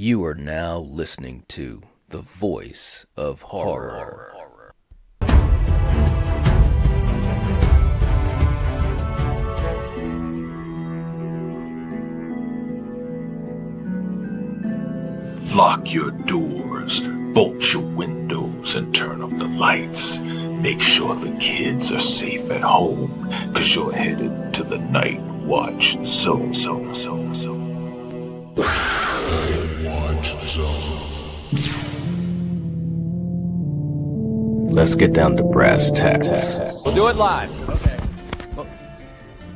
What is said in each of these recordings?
You are now listening to the voice of horror. Lock your doors, bolt your windows, and turn off the lights. Make sure the kids are safe at home, cause you're headed to the night watch zone. Let's get down to brass tacks. We'll do it live. Okay.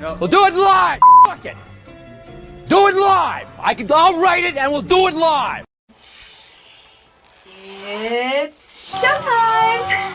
We'll do it live. Fuck it. Do it live. I'll write it and we'll do it live. It's showtime!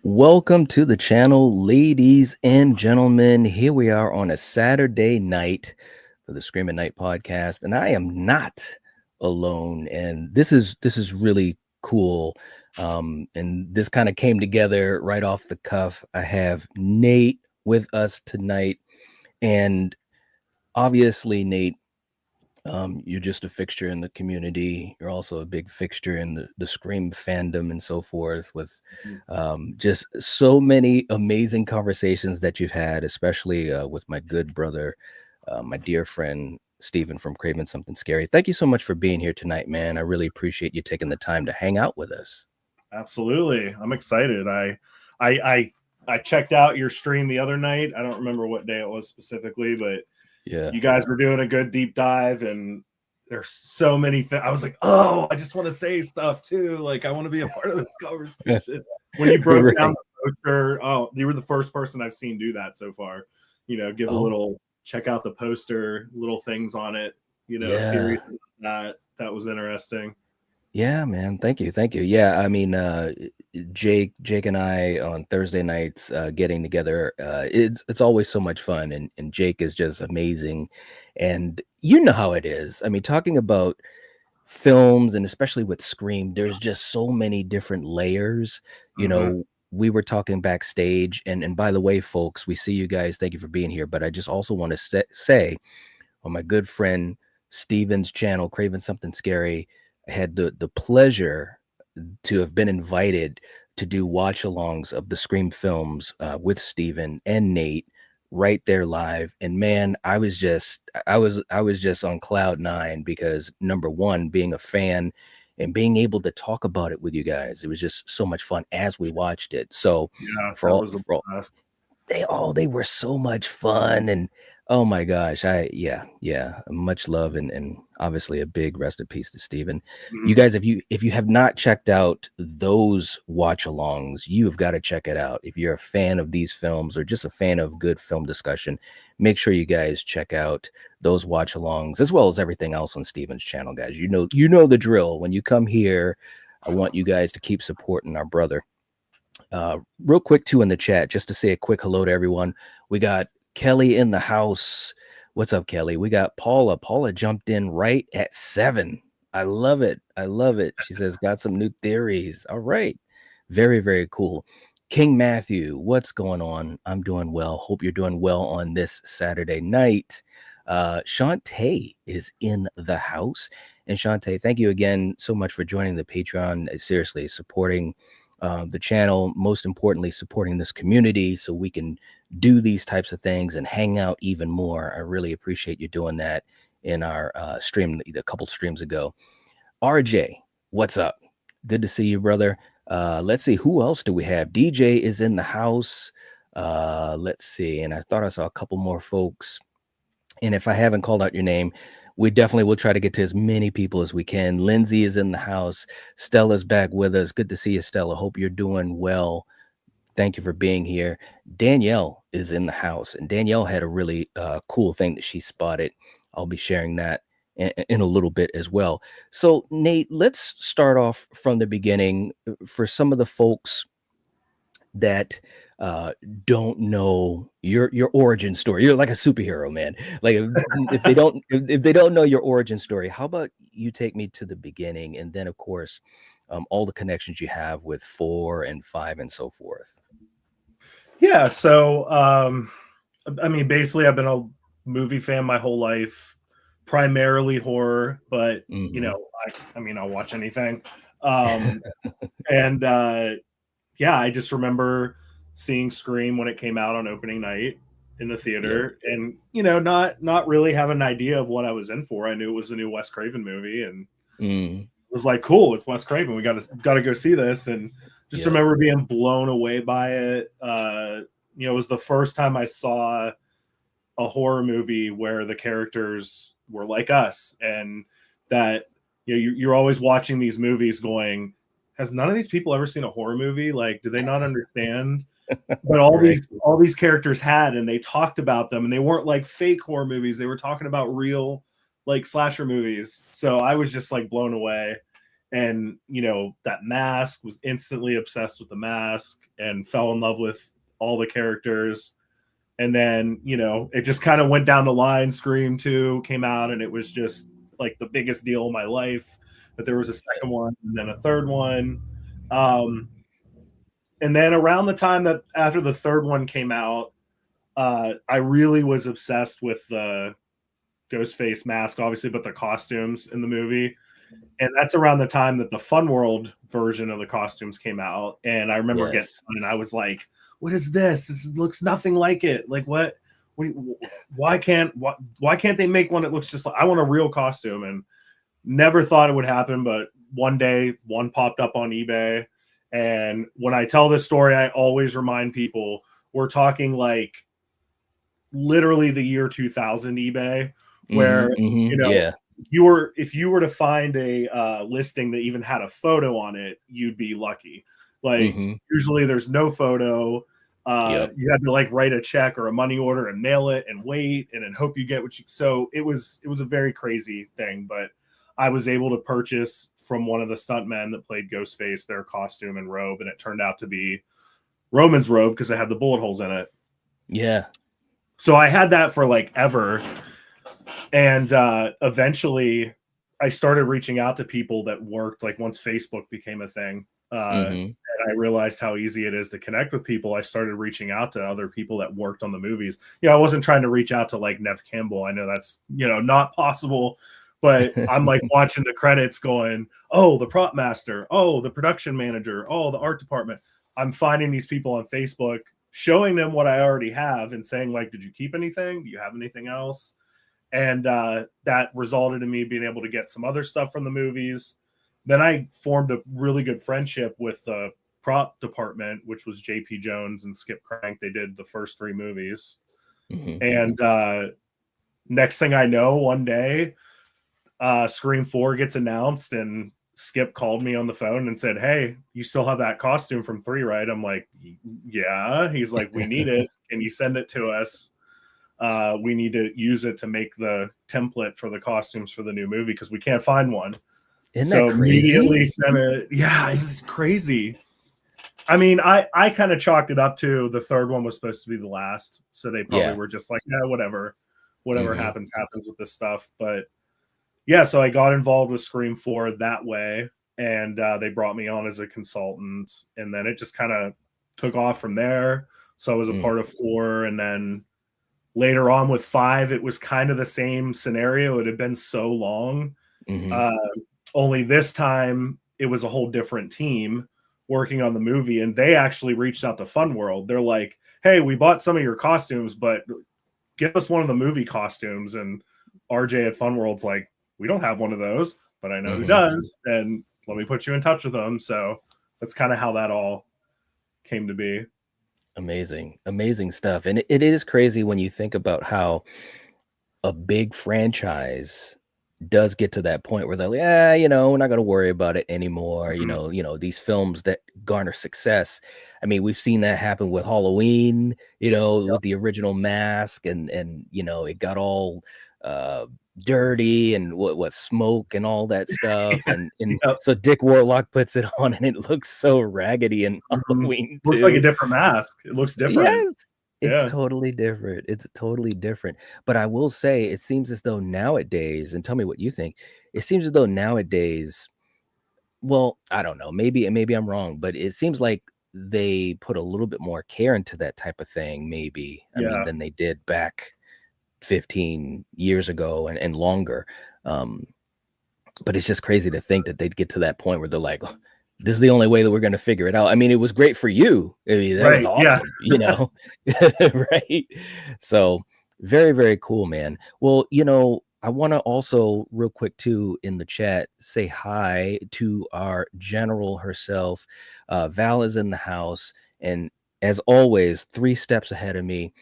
Welcome to the channel, ladies and gentlemen. Here we are on a Saturday night for the Scream at Night podcast, and I am not alone. And this is really cool. And this kind of came together right off the cuff. I have Nate with us tonight, and obviously, Nate, you're just a fixture in the community. You're also a big fixture in the Scream fandom and so forth, with just so many amazing conversations that you've had, especially with my good brother, my dear friend, Steven from Craven Something Scary. Thank you so much for being here tonight, man. I really appreciate you taking the time to hang out with us. Absolutely. I'm excited. I checked out your stream the other night. I don't remember what day it was specifically, but Yeah, you guys were doing a good deep dive, and there's so many things. I was like, oh, I just want to say stuff too. Like, I want to be a part of this conversation. When you broke Right. down the poster, oh, you were the first person I've seen do that so far. Give a Oh, little check out the poster, little things on it, yeah. theories that was interesting. Yeah, man. Thank you. Thank you. Yeah, I mean, Jake and I on Thursday nights getting together, it's always so much fun, and Jake is just amazing. And you know how it is. I mean, talking about films and especially with Scream, there's just so many different layers. You Mhm. know, we were talking backstage, and by the way, folks, we see you guys. Thank you for being here. But I just also want to say on my good friend Steven's channel, Craven Something Scary, I had the pleasure to have been invited to do watch-alongs of the Scream films with Steven and Nate right there live. And man, I was just on cloud nine because number one, being a fan and being able to talk about it with you guys, it was just so much fun as we watched it. So Yeah, for that all was a blast. they were so much fun. And oh my gosh, yeah, much love, and obviously a big rest in peace to Steven. You Mhm. guys, if you have not checked out those watch alongs, you have got to check it out. If you're a fan of these films or just a fan of good film discussion, make sure you guys check out those watch alongs as well as everything else on Steven's channel, guys. You know the drill. When you come here, I want you guys to keep supporting our brother. Real quick too in the chat, just to say a quick hello to everyone. We got Kelly in the house. What's up, Kelly? We got Paula. Paula jumped in right at 7. I love it. I love it. She says, got some new theories. All right. Very, very cool. King Matthew, what's going on? I'm doing well. Hope you're doing well on this Saturday night. Shantae is in the house. And Shantae, thank you again so much for joining the Patreon. Seriously, supporting the channel, most importantly, supporting this community so we can do these types of things and hang out even more. I really appreciate you doing that in our stream a couple streams ago. RJ, what's up? Good to see you, brother. Let's see, who else do we have? DJ is in the house. Let's see, and I thought I saw a couple more folks. And if I haven't called out your name, we definitely will try to get to as many people as we can. Lindsay is in the house. Stella's back with us. Good to see you, Stella. Hope you're doing well. Thank you for being here. Danielle is in the house, and Danielle had a really cool thing that she spotted. I'll be sharing that in a little bit as well. So, Nate, let's start off from the beginning for some of the folks that uh don't know your origin story. You're like a superhero, man. Like if they don't know your origin story, how about you take me to the beginning, and then of course all the connections you have with 4 and 5 and so forth. Yeah, so I mean, basically, I've been a movie fan my whole life, primarily horror, but Hmm. I mean, I'll watch anything. Um, and yeah, I just remember seeing Scream when it came out on opening night in the Yep. theater, and not really having an idea of what I was in for. I knew it was a new Wes Craven movie, and Mm, was like, cool, it's Wes Craven. We got to go see this, and just yep. remember being blown away by it. It was the first time I saw a horror movie where the characters were like us, and that you're always watching these movies going, has none of these people ever seen a horror movie? Like, do they not understand? But all Right. these characters had, and they talked about them, and they weren't like fake horror movies. They were talking about real like slasher movies. So I was just like blown away. And that mask, was instantly obsessed with the mask and fell in love with all the characters. And then it just kind of went down the line. Scream 2 came out, and it was just like the biggest deal of my life that there was a second one and then a third one. um and then around the time that after the third one came out, I really was obsessed with the Ghostface mask, obviously, but the costumes in the movie. And that's around the time that the Fun World version of the costumes came out. And I remember getting Yes. one, and I was like, "What is this? This looks nothing like it. Like what? Why can't they make one that looks just like? I want a real costume." And never thought it would happen, but one day one popped up on eBay. And when I tell this story, I always remind people we're talking like literally the year 2000 eBay, Hmm. where Hmm. Yeah. if you were to find a listing that even had a photo on it, you'd be lucky. Like usually there's no photo. You had to like write a check or a money order and mail it and wait and then hope you get what you. So it was a very crazy thing, but I was able to purchase from one of the stuntmen that played Ghostface their costume and robe, and it turned out to be Roman's robe because it had the bullet holes in it. Yeah. So I had that for like ever. And eventually I started reaching out to people that worked, like once Facebook became a thing. And I realized how easy it is to connect with people. I started reaching out to other people that worked on the movies. I wasn't trying to reach out to like Nev Campbell. I know that's, not possible, but I'm like watching the credits going, oh, the prop master, oh, the production manager, oh, the art department. I'm finding these people on Facebook, showing them what I already have and saying like, did you keep anything? Do you have anything else? And that resulted in me being able to get some other stuff from the movies. Then I formed a really good friendship with the prop department, which was JP Jones and Skip Crank. They did the first 3 movies. And next thing I know, one day, Scream 4 gets announced and Skip called me on the phone and said, hey, you still have that costume from 3, right? I'm like, yeah. He's like, we need it. Can you send it to us? We need to use it to make the template for the costumes for the new movie because we can't find one. Isn't that crazy? Immediately sent it. Yeah, it's crazy. I mean, I kind of chalked it up to the 3rd one was supposed to be the last, so they probably were just like, yeah, whatever happens with this stuff. But yeah, so I got involved with Scream 4 that way, and they brought me on as a consultant, and then it just kind of took off from there. So I was a part of 4, and then later on with 5, it was kind of the same scenario. It had been so long. Only this time it was a whole different team working on the movie, and they actually reached out to Fun World. They're like, hey, we bought some of your costumes, but give us one of the movie costumes. And RJ at Fun World's like, we don't have one of those, but I know who does, and let me put you in touch with them. So that's kind of how that all came to be. Amazing stuff. And it is crazy when you think about how a big franchise does get to that point where they're like, we're not going to worry about it anymore. These films that garner success. I mean, we've seen that happen with Halloween, with the original mask and it got all dirty and what smoke and all that stuff. And so Dick Warlock puts it on and it looks so raggedy and Halloween too. Looks like a different mask. It looks different. Yes. It's totally different. It's totally different. But I will say, it seems as though nowadays, and tell me what you think, it seems as though nowadays, well, I don't know, maybe I'm wrong, but it seems like they put a little bit more care into that type of thing, maybe, I mean, than they did back 15 years ago and longer. But it's just crazy to think that they'd get to that point where they're like, this is the only way that we're going to figure it out. I mean, it was great for you. I mean, that was awesome, right? So very, very cool, man. Well, I want to also real quick too in the chat say hi to our general herself. Val is in the house, and as always, 3 steps ahead of me,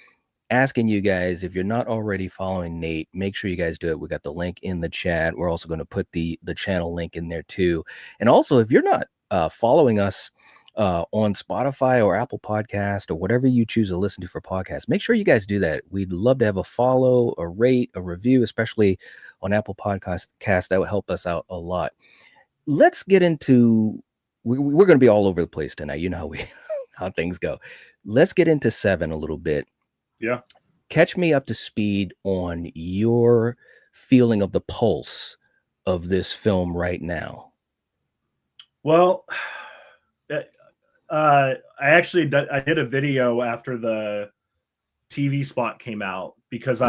asking you guys, if you're not already following Nate, make sure you guys do it. We got the link in the chat. We're also going to put the channel link in there too. And also, if you're not following us on Spotify or Apple Podcast or whatever you choose to listen to for podcasts, make sure you guys do that. We'd love to have a follow, a rate, a review, especially on Apple Podcast. That would help us out a lot. Let's get into, we're going to be all over the place tonight. You know how things go. Let's get into 7 a little bit. Yeah. Catch me up to speed on your feeling of the pulse of this film right now. Well, I did a video after the TV spot came out because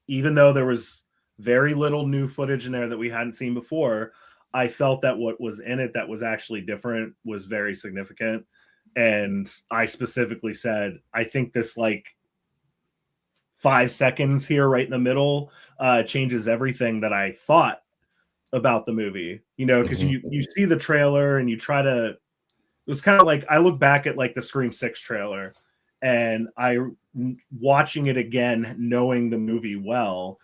even though there was very little new footage in there that we hadn't seen before, I felt that what was in it that was actually different was very significant. And I specifically said, I think this 5 seconds here right in the middle changes everything that I thought about the movie, because you see the trailer and you try to, it was kind of like, I look back at the Scream 6 trailer and watching it again, knowing the movie well,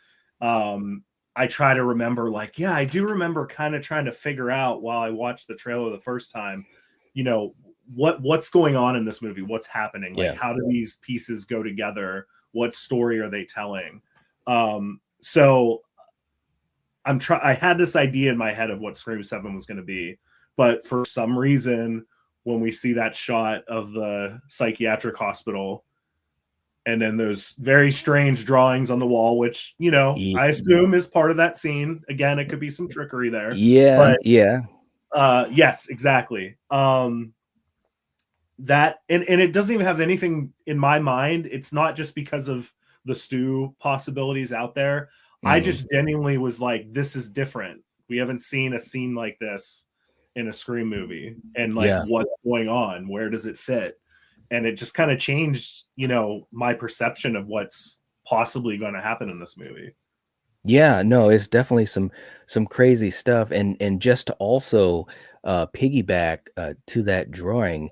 I try to remember, like, yeah, I do remember kind of trying to figure out while I watched the trailer the first time, you know, what's going on in this movie, what's happening, like Yeah. how do these pieces go together, what story are they telling? So I had this idea in my head of what Scream 7 was going to be, but for some reason, when we see that shot of the psychiatric hospital, and then those very strange drawings on the wall, which, you know, I assume is part of that scene. Again, it could be some trickery there. Yeah, But yeah. yes, exactly. That and it doesn't even have anything in my mind. It's not just because of the Stu possibilities out there. I just genuinely was like, this is different. We haven't seen a scene like this in a Scream movie. And like, Yeah. what's going on? Where does it fit? And it just kind of changed, you know, my perception of what's possibly going to happen in this movie. Yeah, no, it's definitely some crazy stuff. And just to also piggyback to that drawing,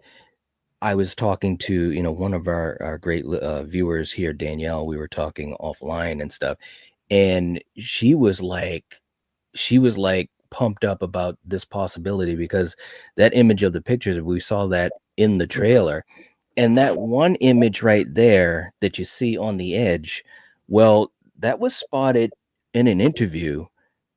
I was talking to, you know, one of our great viewers here, Danielle. We were talking offline and stuff, and she was like pumped up about this possibility because that image of the pictures, we saw that in the trailer, and that one image right there that you see on the edge, well, that was spotted in an interview.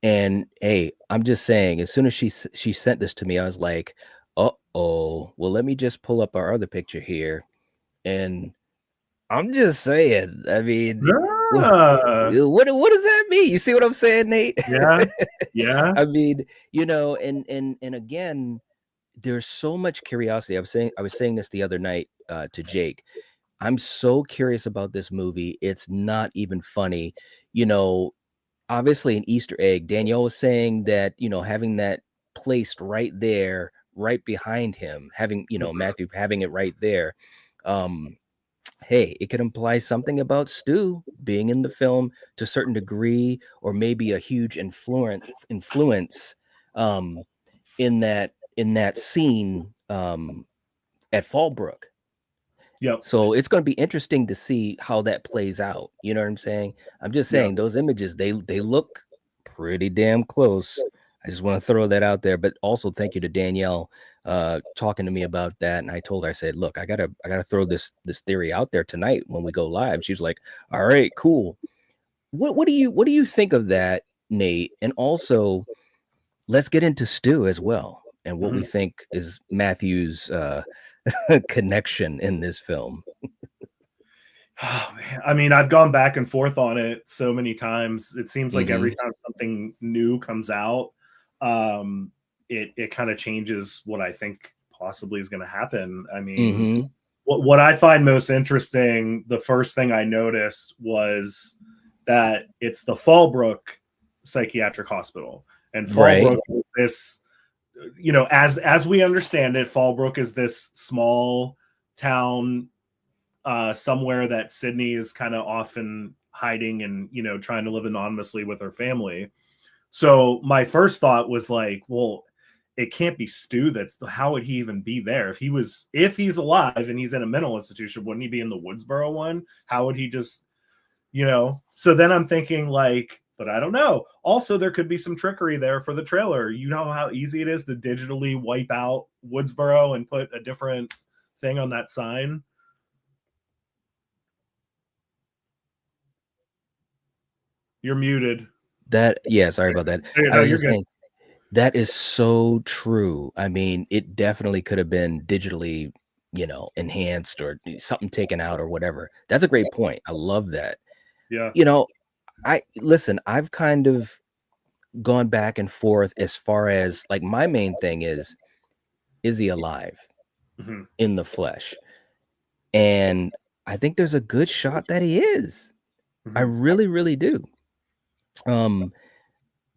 And hey, I'm just saying, as soon as she sent this to me, I was like, uh-oh, well, let me just pull up our other picture here. And I'm just saying, I mean, Yeah. what does that mean? You see what I'm saying, Nate? Yeah. Yeah. I mean, you know, and again, there's so much curiosity. I was saying this the other night to Jake. I'm so curious about this movie. It's not even funny. You know, obviously an Easter egg. Danielle was saying that, you know, having that placed right there, right behind him, having, you know, Matthew having it right there. Hey, it could imply something about Stu being in the film to a certain degree, or maybe a huge influence in that scene at Fallbrook. Yep. So it's going to be interesting to see how that plays out. You know what I'm saying? I'm just saying those images, they look pretty damn close. I just want to throw that out there. But also thank you to Danielle talking to me about that. And I told her, I said, look, I gotta throw this theory out there tonight when we go live. She's like, all right, cool. What do you think of that, Nate? And also let's get into Stu as well and what we think is Matthew's connection in this film. Oh, man. I mean, I've gone back and forth on it so many times. It seems like every time something new comes out, it kind of changes what I think possibly is going to happen. I mean, what I find most interesting, the first thing I noticed was that it's the Fallbrook Psychiatric Hospital, and Fallbrook is this, you know, as we understand it, Fallbrook is this small town somewhere that Sydney is kind of often hiding and, you know, trying to live anonymously with her family. So my first thought was like, well, it can't be Stu. How would he even be there? If he's alive and he's in a mental institution, wouldn't he be in the Woodsboro one? How would he just, you know? So then I'm thinking like, but I don't know. Also, there could be some trickery there for the trailer. You know how easy it is to digitally wipe out Woodsboro and put a different thing on that sign? You're muted. Sorry about that. No, I was you're just good. saying that is so true. I mean, it definitely could have been digitally, you know, enhanced or something taken out or whatever. That's a great point. I love that. Yeah. You know, I've kind of gone back and forth as far as like my main thing is he alive in the flesh? And I think there's a good shot that he is. I really, really do.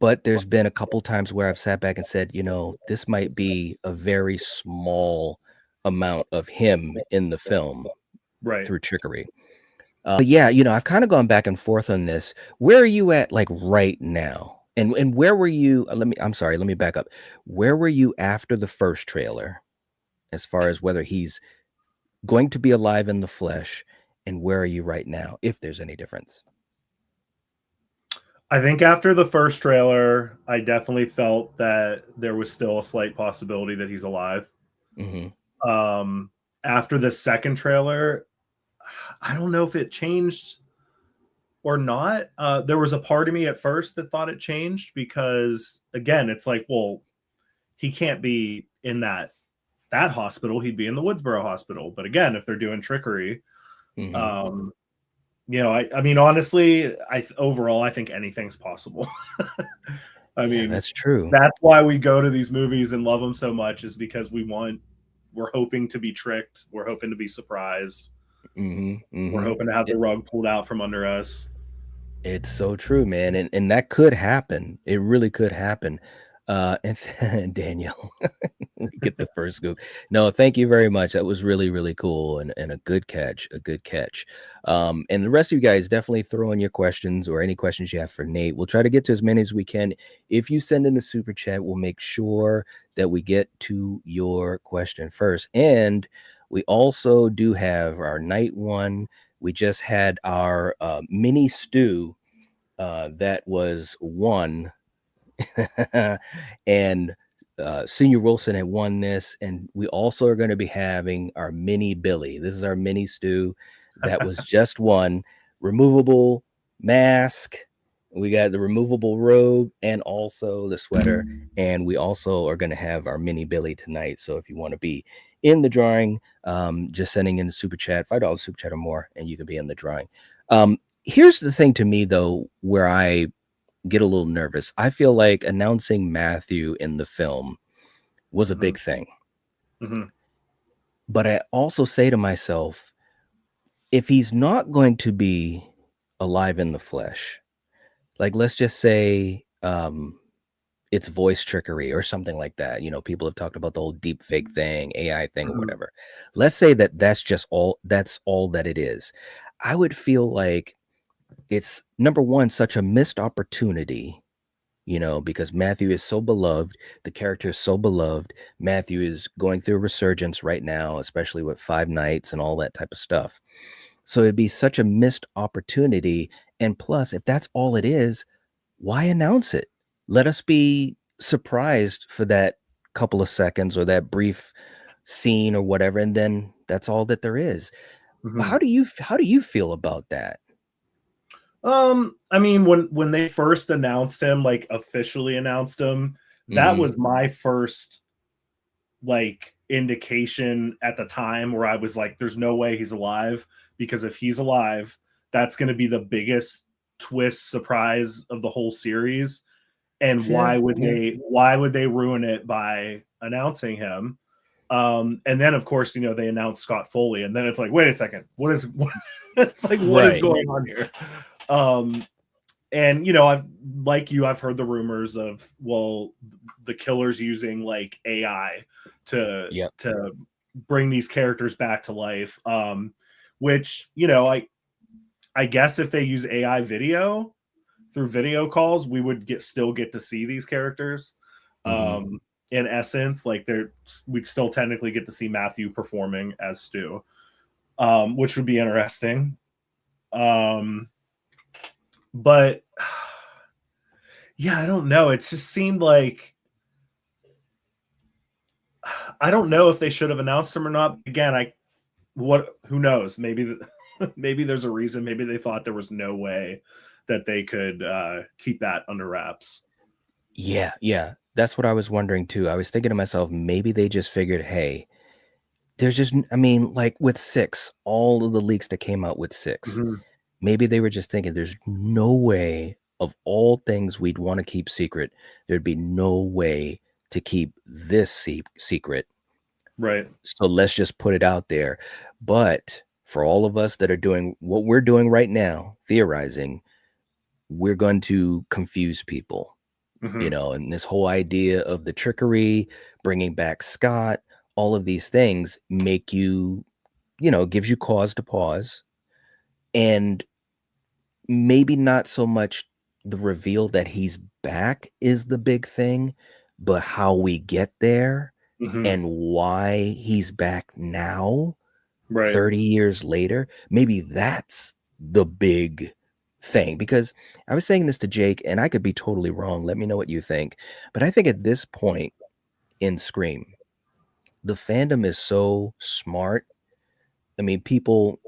But there's been a couple times where I've sat back and said, you know, this might be a very small amount of him in the film through trickery. But yeah, you know, I've kind of gone back and forth on this. Where are you at like right now? And where were you? Let me back up. Where were you after the first trailer as far as whether he's going to be alive in the flesh, and where are you right now, if there's any difference? I think after the first trailer, I definitely felt that there was still a slight possibility that he's alive. Mm-hmm. After the second trailer, I don't know if it changed or not. There was a part of me at first that thought it changed because, again, it's like, well, he can't be in that hospital. He'd be in the Woodsboro hospital. But again, if they're doing trickery, Mm-hmm. I mean, honestly, overall, I think anything's possible. I Yeah, mean, that's true. that's why we go to these movies and love them so much, is because we're hoping to be tricked. We're hoping to be surprised. Mm-hmm. We're Mm-hmm. hoping to have the rug pulled out from under us. It's so true, man, and that could happen. It really could happen. And Daniel, we get the first scoop. No, thank you very much. That was really, really cool and a good catch, a good catch. And the rest of you guys definitely throw in your questions or any questions you have for Nate. We'll try to get to as many as we can. If you send in a super chat, we'll make sure that we get to your question first. And we also do have our night one. We just had our mini stew that was won, and Senior Wilson had won this. And we also are going to be having our mini Billy. This is our mini stew that was just won. Removable mask. We got the removable robe and also the sweater. And we also are going to have our mini Billy tonight. So if you want to be in the drawing, just sending in a super chat, $5 super chat or more, and you can be in the drawing. Here's the thing to me, though, where I get a little nervous. I feel like announcing Matthew in the film was a big thing. Mm-hmm. But I also say to myself, if he's not going to be alive in the flesh, like let's just say it's voice trickery or something like that. You know, people have talked about the whole deep fake thing, AI thing, or whatever. Let's say that that's all that it is. I would feel like it's, number one, such a missed opportunity, because Matthew is so beloved. The character is so beloved. Matthew is going through a resurgence right now, especially with Five Nights and all that type of stuff. So it'd be such a missed opportunity. And plus, if that's all it is, why announce it? Let us be surprised for that couple of seconds or that brief scene or whatever, and then that's all that there is. Mm-hmm. How do you feel about that? I mean, when they first announced him, like officially announced him, that was my first like indication at the time where I was like, there's no way he's alive, because if he's alive, that's going to be the biggest twist surprise of the whole series. And why would they ruin it by announcing him? And then of course, they announced Scott Foley, and then it's like, wait a second, it's like, what is going on here? And I've heard the rumors of, well, the killer's using like AI to bring these characters back to life. Which, I guess if they use AI video through video calls, we would still get to see these characters. In essence, like we'd still technically get to see Matthew performing as Stu, which would be interesting. But yeah, I don't know. It just seemed like, I don't know if they should have announced him or not. Again, who knows? Maybe maybe there's a reason. Maybe they thought there was no way that they could keep that under wraps. Yeah. That's what I was wondering too. I was thinking to myself, maybe they just figured, hey, there's just, like with 6, all of the leaks that came out with 6, maybe they were just thinking there's no way, of all things we'd want to keep secret, there'd be no way to keep this secret. Right. So let's just put it out there. But for all of us that are doing what we're doing right now, theorizing, we're going to confuse people. And this whole idea of the trickery, bringing back Scott, all of these things make you, gives you cause to pause. And maybe not so much the reveal that he's back is the big thing, but how we get there and why he's back now, 30 years later. Maybe that's the big thing, because I was saying this to Jake, and I could be totally wrong. Let me know what you think. But I think at this point in Scream, the fandom is so smart. I mean, people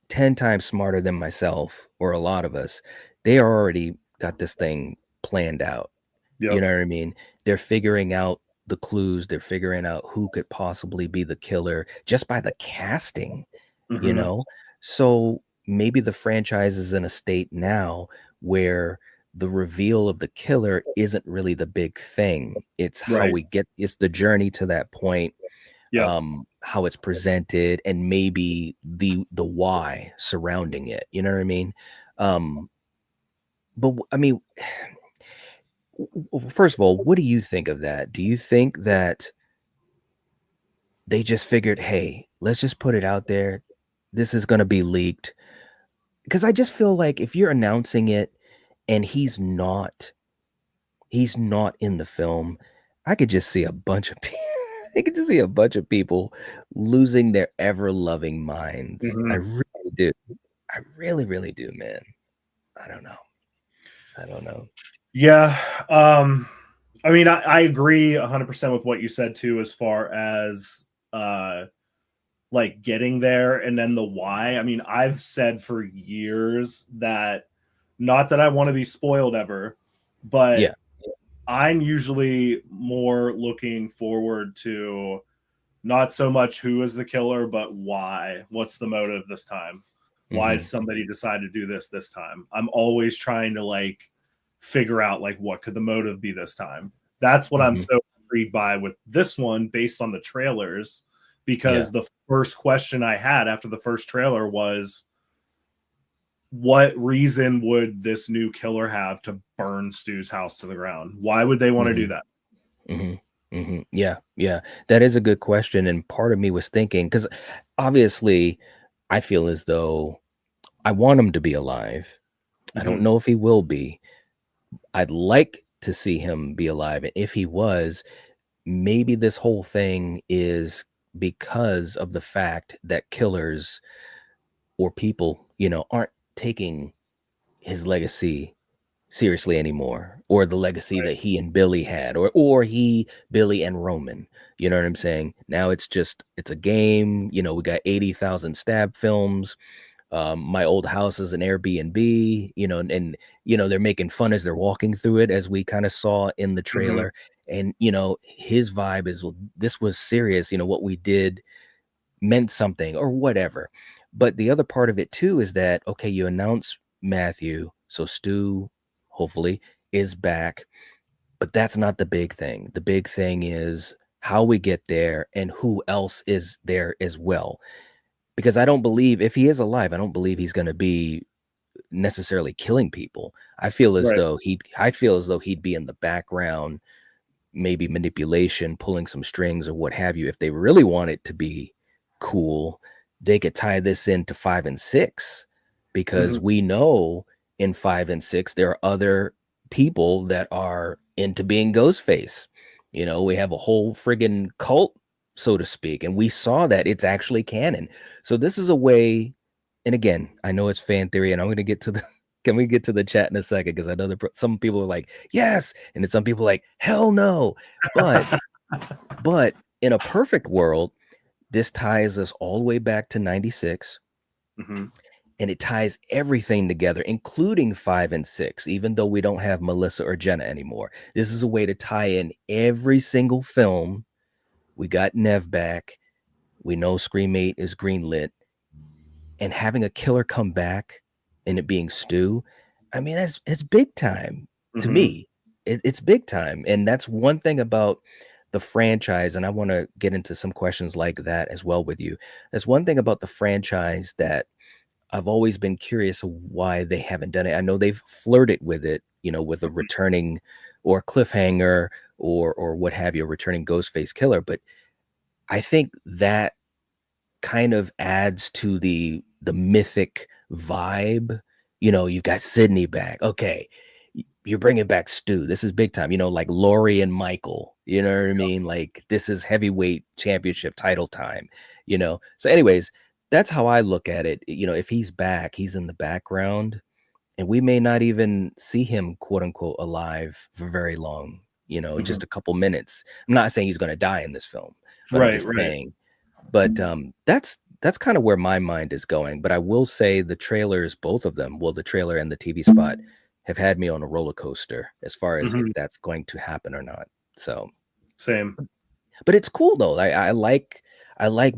10 times smarter than myself, or a lot of us, they already got this thing planned out. You Yep. know what I mean? They're figuring out the clues, they're figuring out who could possibly be the killer just by the casting, you Mhm. know? So maybe the franchise is in a state now where the reveal of the killer isn't really the big thing. It's how Right. we get, it's the journey to that point, Yep. how it's presented, and maybe the why surrounding it. You know what I mean? But I mean, first of all, what do you think of that? Do you think that they just figured, hey, let's just put it out there, this is going to be leaked? Because I just feel like if you're announcing it and he's not in the film, I could just see a bunch of people. I could just see a bunch of people losing their ever loving minds. I Mhm. really do. I really, really do, man. I don't know. I don't know. Yeah. I mean, I agree 100% with what you said too, as far as like getting there and then the why. I mean, I've said for years that, not that I want to be spoiled ever, but Yeah. I'm usually more looking forward to not so much who is the killer, but why. What's the motive this time? Why did Hmm. somebody decide to do this time? I'm always trying to like figure out like what could the motive be this time. That's what I'm Hmm. so intrigued by with this one based on the trailers, Yeah. because the first question I had after the first trailer was, what reason would this new killer have to burn Stu's house to the ground? Why would they want to do Hmm. that? Hmm. Hmm. Yeah. Yeah. That is a good question. And part of me was thinking, because obviously I feel as though I want him to be alive. I don't Mhm. know if he will be. I'd like to see him be alive. And if he was, maybe this whole thing is because of the fact that killers or people, aren't taking his legacy seriously anymore, or the legacy Right. that he and Billy had, or Billy and Roman. You know what I'm saying? Now it's a game. We got 80,000 stab films. My old house is an Airbnb, and they're making fun as they're walking through it, as we kind of saw in the Mhm. trailer. And his vibe is, well, this was serious. What we did meant something, or whatever. But the other part of it too is that, okay, you announce Matthew, so Stu hopefully is back, but that's not the big thing. The big thing is how we get there and who else is there as well. Because I don't believe, if he is alive, I don't believe he's going to be necessarily killing people. Right. I feel as though he'd be in the background, maybe manipulation, pulling some strings or what have you. If they really want it to be cool, they could tie this into 5 and 6, because Mhm. we know in 5 and 6 there are other people that are into being Ghostface. We have a whole friggin' cult, so to speak, and we saw that it's actually canon. So this is a way, and again, I know it's fan theory, and I'm going to get to the can we get to the chat in a second, because I know some people are like, yes, and then some people are like, hell no. But but in a perfect world, this ties us all the way back to 96, Mhm. and it ties everything together, including 5 and 6, even though we don't have Melissa or Jenna anymore. This is a way to tie in every single film. We got Nev back. We know Scream 8 is greenlit, and having a killer come back and it being Stu, I mean, it's big time to Mhm. me. It's big time. And that's one thing about the franchise. And I want to get into some questions like that as well with you. That's one thing about the franchise that I've always been curious of why they haven't done it. I know they've flirted with it, with a returning or cliffhanger, or what have you, a returning Ghostface killer. But I think that kind of adds to the mythic vibe. You've got Sydney back. Okay, you're bringing back Stu. This is big time. Like Lori and Michael. You know what I mean? Like, this is heavyweight championship title time. So, anyways, that's how I look at it. If he's back, he's in the background. and we may not even see him quote unquote alive for very long, you know, just a couple minutes. I'm not saying he's going to die in this film, but I'm just saying, but that's kind of where my mind is going. But I will say the trailers, both of them, well, the trailer and the TV spot, have had me on a roller coaster as far as if that's going to happen or not. So same. But it's cool though. I like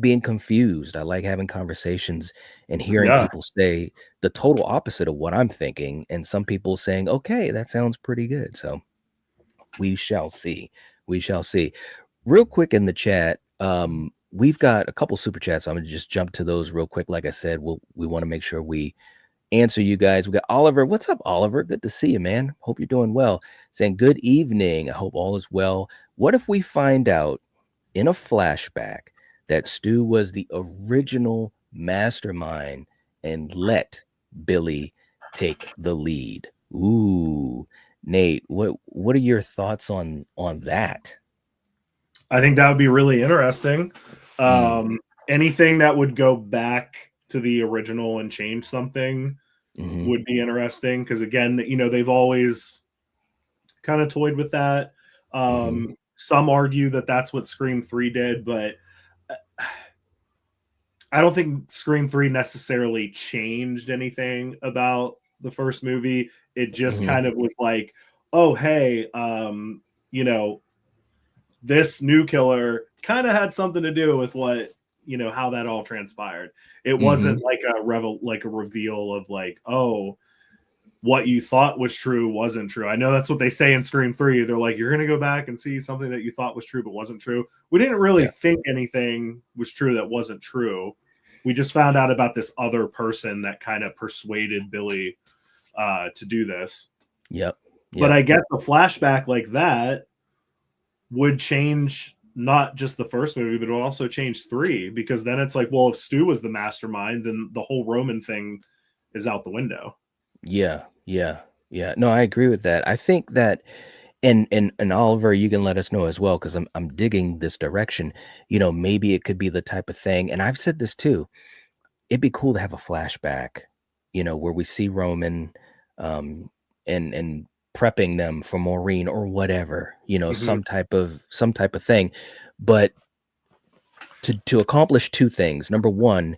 being confused. I like having conversations and hearing people say the total opposite of what I'm thinking, and some people saying, "Okay, that sounds pretty good." So we shall see. We shall see. Real quick in the chat, we've got a couple super chats. So I'm gonna just jump to those real quick. Like I said, we want to make sure we answer you guys. We got Oliver. What's up, Oliver? Good to see you, man. Hope you're doing well. Saying good evening. I hope all is well. What if we find out in a flashback that Stu was the original mastermind and let Billy take the lead? Ooh, Nate, what are your thoughts on that? I think that would be really interesting. Anything that would go back to the original and change something would be interesting, because again, you know, they've always kind of toyed with that. Some argue that that's what Scream 3 did, but I don't think Scream 3 necessarily changed anything about the first movie. It just kind of was like, oh, hey, you know, this new killer kind of had something to do with what, you know, how that all transpired. It wasn't like a reveal of like, oh, what you thought was true wasn't true. I know that's what they say in Scream 3. They're like, you're going to go back and see something that you thought was true but wasn't true. We didn't really think anything was true that wasn't true. We just found out about this other person that kind of persuaded Billy to do this. Yep. But I guess a flashback like that would change not just the first movie, but it would also change 3, because then it's like, well, if Stu was the mastermind, then the whole Roman thing is out the window. Yeah. No, I agree with that. I think that, and Oliver, you can let us know as well, because I'm digging this direction. You know, maybe it could be the type of thing, and I've said this too. It'd be cool to have a flashback, you know, where we see Roman, and prepping them for Maureen or whatever, you know, some type of thing. But to accomplish two things. Number one,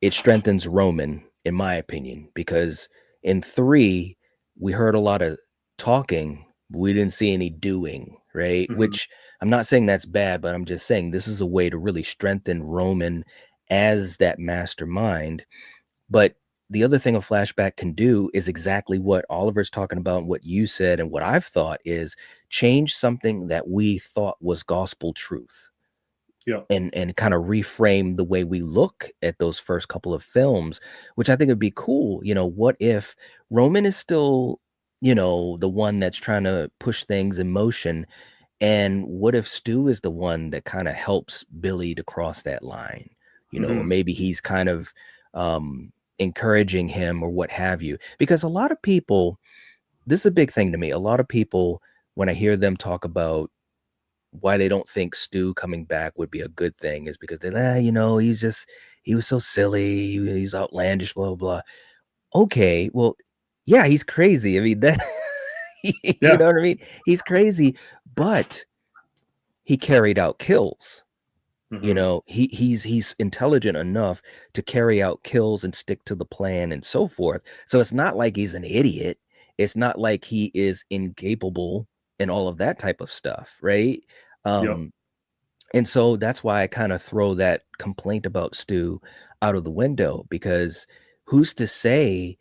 it strengthens Roman, in my opinion, because in 3, we heard a lot of talking, but we didn't see any doing, right? Which I'm not saying that's bad, but I'm just saying this is a way to really strengthen Roman as that mastermind. But the other thing a flashback can do is exactly what Oliver's talking about, and what you said, and what I've thought is change something that we thought was gospel truth. Yeah. And kind of reframe the way we look at those first couple of films, which I think would be cool. You know, what if Roman is still, you know, the one that's trying to push things in motion, and what if Stu is the one that kind of helps Billy to cross that line, you know, or maybe he's kind of encouraging him or what have you. Because a lot of people, this is a big thing to me, a lot of people, when I hear them talk about why they don't think Stu coming back would be a good thing, is because they're, you know, he was so silly, he's outlandish, blah, blah, blah. Okay, well, yeah, he's crazy. I mean, that you know what I mean? He's crazy, but he carried out kills. You know, he's intelligent enough to carry out kills and stick to the plan and so forth. So it's not like he's an idiot. It's not like he is incapable and all of that type of stuff, right? And so that's why I kind of throw that complaint about Stu out of the window, because who's to say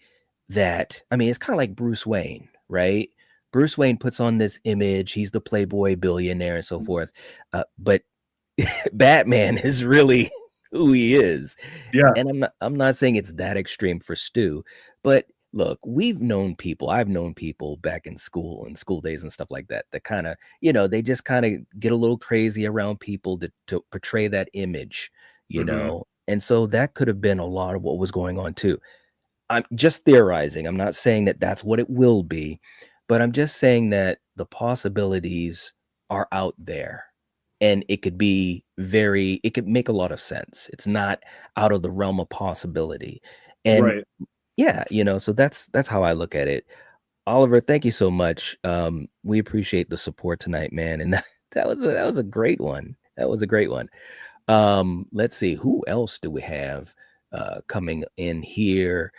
that? I mean, it's kind of like Bruce Wayne, right? Bruce Wayne puts on this image, he's the playboy billionaire and so forth, but Batman is really who he is. Yeah. And I'm not saying it's that extreme for Stu, but look, I've known people back in school and school days and stuff like that kind of, you know, they just kind of get a little crazy around people to portray that image, you know. And so that could have been a lot of what was going on too. I'm just theorizing. I'm not saying that that's what it will be, but I'm just saying that the possibilities are out there. And it could make a lot of sense. It's not out of the realm of possibility. And Yeah, so that's how I look at it. Oliver, thank you so much. We appreciate the support tonight, man. And that was a great one. That was a great one. Let's see, who else do we have coming in here?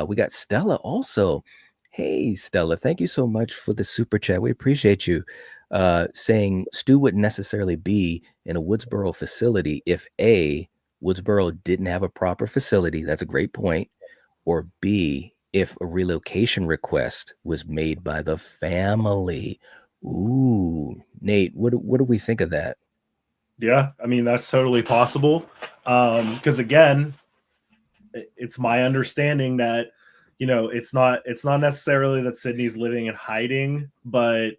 We got Stella also. Hey, Stella, thank you so much for the super chat. We appreciate you saying Stu wouldn't necessarily be in a Woodsboro facility if A, Woodsboro didn't have a proper facility. That's a great point. Or B, if a relocation request was made by the family. Ooh, Nate, what do we think of that? Yeah, I mean that's totally possible. Because again, it's my understanding that it's not necessarily that Sydney's living and hiding, but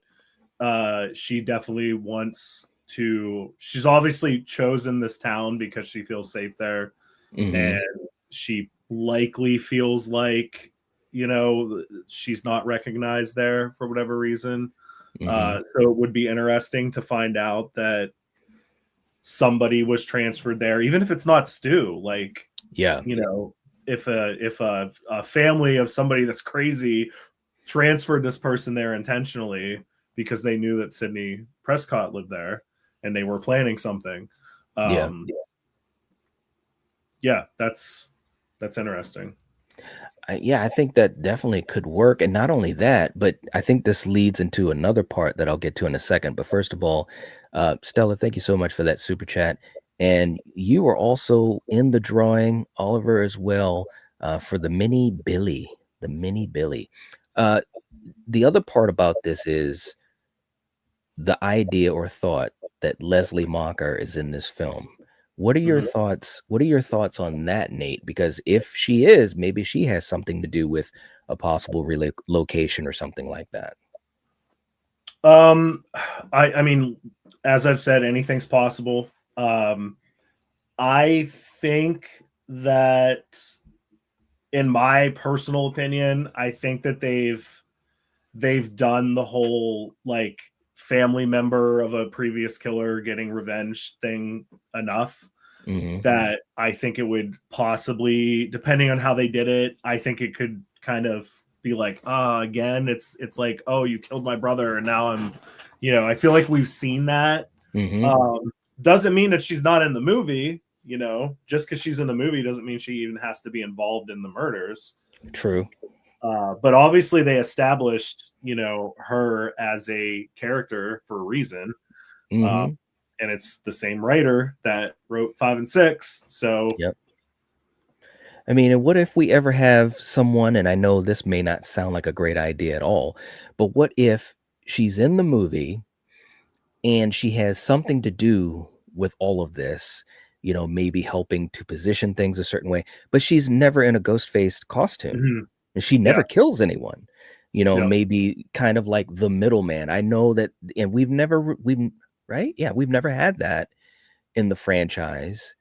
she definitely wants to. She's obviously chosen this town because she feels safe there, Mm-hmm. and she likely feels like she's not recognized there for whatever reason. Mm-hmm. So it would be interesting to find out that somebody was transferred there, even if it's not Stu. Like, Yeah. if a family of somebody that's crazy transferred this person there intentionally because they knew that Sydney Prescott lived there and they were planning something. Yeah. Yeah, that's interesting. Yeah, I think that definitely could work. And not only that, but I think this leads into another part that I'll get to in a second. But first of all, Stella, thank you so much for that super chat. And you are also in the drawing, Oliver, as well, for the mini Billy. The mini Billy. The other part about this is the idea or thought that Leslie Mocker is in this film. What are your Mhm. thoughts? What are your thoughts on that, Nate? Because if she is, maybe she has something to do with a possible relocation or something like that. Um, I mean, as I've said, anything's possible. I think that, in my personal opinion, I think that they've done the whole like family member of a previous killer getting revenge thing enough Hmm. that I think it would possibly, depending on how they did it, I think it could kind of be like, again, it's like, oh, you killed my brother, and now I feel like we've seen that. Hmm. Um, doesn't mean that she's not in the movie. Just because she's in the movie doesn't mean she even has to be involved in the murders. True. But obviously, they established, her as a character for a reason. Uh, Hmm. and it's the same writer that wrote 5 and 6. So, Yep. I mean, and what if we ever have someone, and I know this may not sound like a great idea at all, but what if she's in the movie and she has something to do with all of this, maybe helping to position things a certain way, but she's never in a ghost faced costume mhm, and she yeah, never kills anyone, yep, maybe kind of like the middleman. I know that, and right? Yeah, we've never had that in the franchise.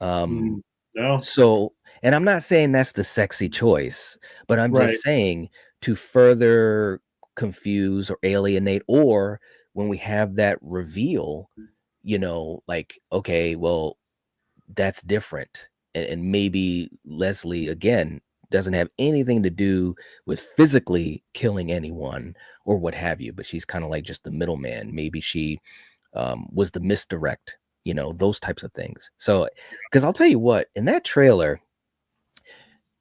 Um, no, so, and I'm not saying that's the sexy choice, but I'm right, just saying to further confuse or alienate, or when we have that reveal, like, okay, well, that's different. And maybe Leslie, again, doesn't have anything to do with physically killing anyone or what have you, but she's kind of like just the middleman. Maybe she was the misdirect, those types of things. So, because I'll tell you what, in that trailer,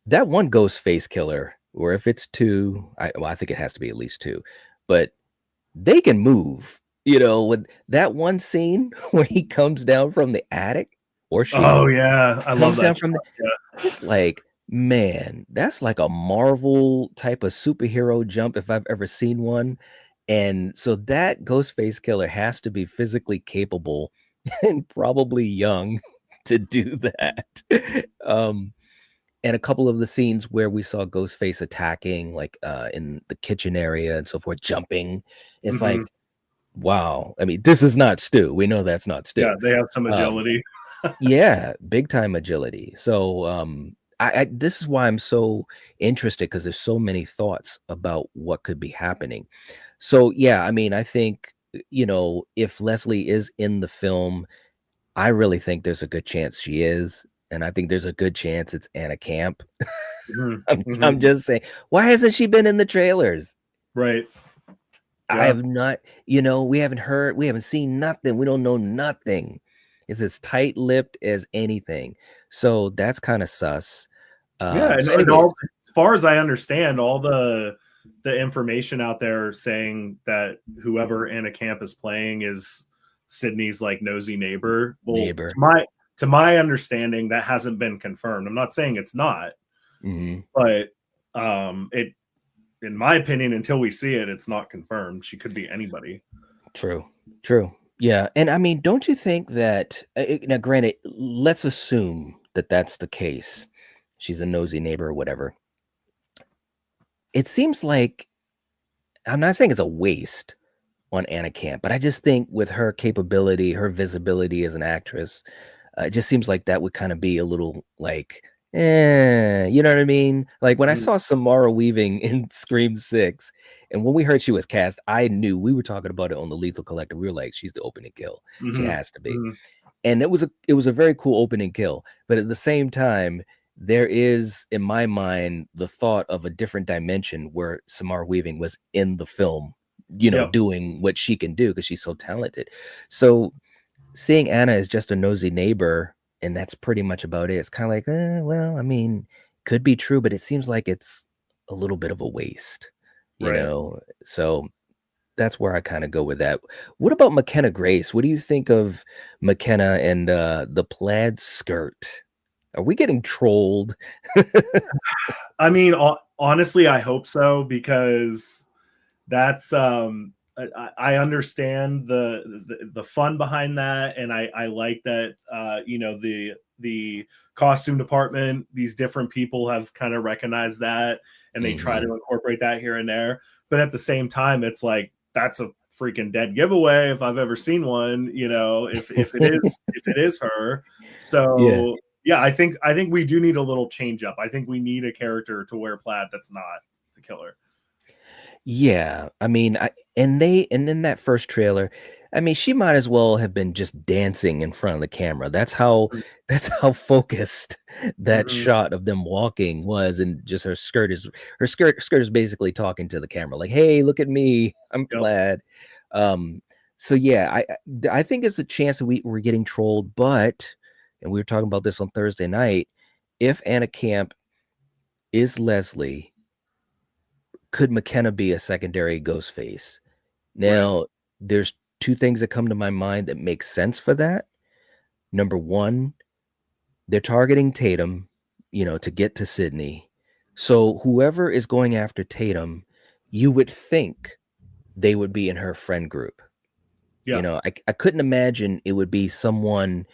that one ghost face killer, or if it's two, I think it has to be at least two, but they can move. With that one scene where he comes down from the attic, or she oh yeah, I love comes that down from shot. the, Yeah. it's like, man, that's like a Marvel type of superhero jump if I've ever seen one. And so that ghost face killer has to be physically capable and probably young to do that. Um, and a couple of the scenes where we saw Ghostface attacking, like in the kitchen area and so forth, jumping, it's Mhm. like, wow. I mean, this is not Stu. We know that's not Yeah, Stu. they have some Um, agility. yeah, big time agility. So I this is why I'm so interested, because there's so many thoughts about what could be happening. So yeah, I mean, I think if Leslie is in the film, I really think there's a good chance she is. and I think there's a good chance it's Anna Camp. Mhm, I'm mhm. just saying, why hasn't she been in the trailers? Right. I Yeah. have not, we haven't heard, we haven't seen nothing. We don't know nothing. It's as tight-lipped as anything. So that's kind of sus. Yeah, So and all anyways, as far as I understand, all the information out there saying that whoever Anna Camp is playing is Sydney's like nosy neighbor. Well, neighbor. to my understanding, that hasn't been confirmed. I'm not saying it's not, Mhm. but it, in my opinion, until we see it, it's not confirmed. She could be anybody. True. True. Yeah. And I mean, don't you think that now granted, let's assume that that's the case. She's a nosy neighbor or whatever. It seems like I'm not saying it's a waste on Anna Camp, but I just think with her capability, her visibility as an actress, it just seems like that would kind of be a little like, you know what I mean? Like when I Mhm, saw Samara Weaving in Scream 6, and when we heard she was cast, I knew we were talking about it on the Lethal Collective. We were like, she's the opening kill. She mhm, has to be. mhm. And it was a very cool opening kill. But at the same time, there is in my mind the thought of a different dimension where Samara Weaving was in the film, Yep. doing what she can do because she's so talented. So seeing Anna as just a nosy neighbor, and that's pretty much about it. It's kind of like, well, I mean, could be true, but it seems like it's a little bit of a waste. Right. So that's where I kind of go with that. What about McKenna Grace? What do you think of McKenna and the plaid skirt? Are we getting trolled? I mean, honestly, I hope so because that's I understand the fun behind that, and I like that the costume department, these different people have kind of recognized that, and they try Hmm. to incorporate that here and there. But at the same time, it's like that's a freaking dead giveaway if I've ever seen one. If it is her. Yeah. So yeah, I think we do need a little change up. I think we need a character to wear plaid that's not the killer. Yeah, I mean, and in that first trailer, I mean, she might as well have been just dancing in front of the camera. That's how Mm, that's how focused that mhm. shot of them walking was, and just her skirt is basically talking to the camera, like, "Hey, look at me, I'm Yep. plaid." So yeah, I think it's a chance that we're getting trolled, but and we were talking about this on Thursday night. If Anna Camp is Leslie, could McKenna be a secondary ghost face? Right. Now, there's two things that come to my mind that make sense for that. Number one, they're targeting Tatum, to get to Sydney. So whoever is going after Tatum, you would think they would be in her friend group. Yeah. I couldn't imagine it would be someone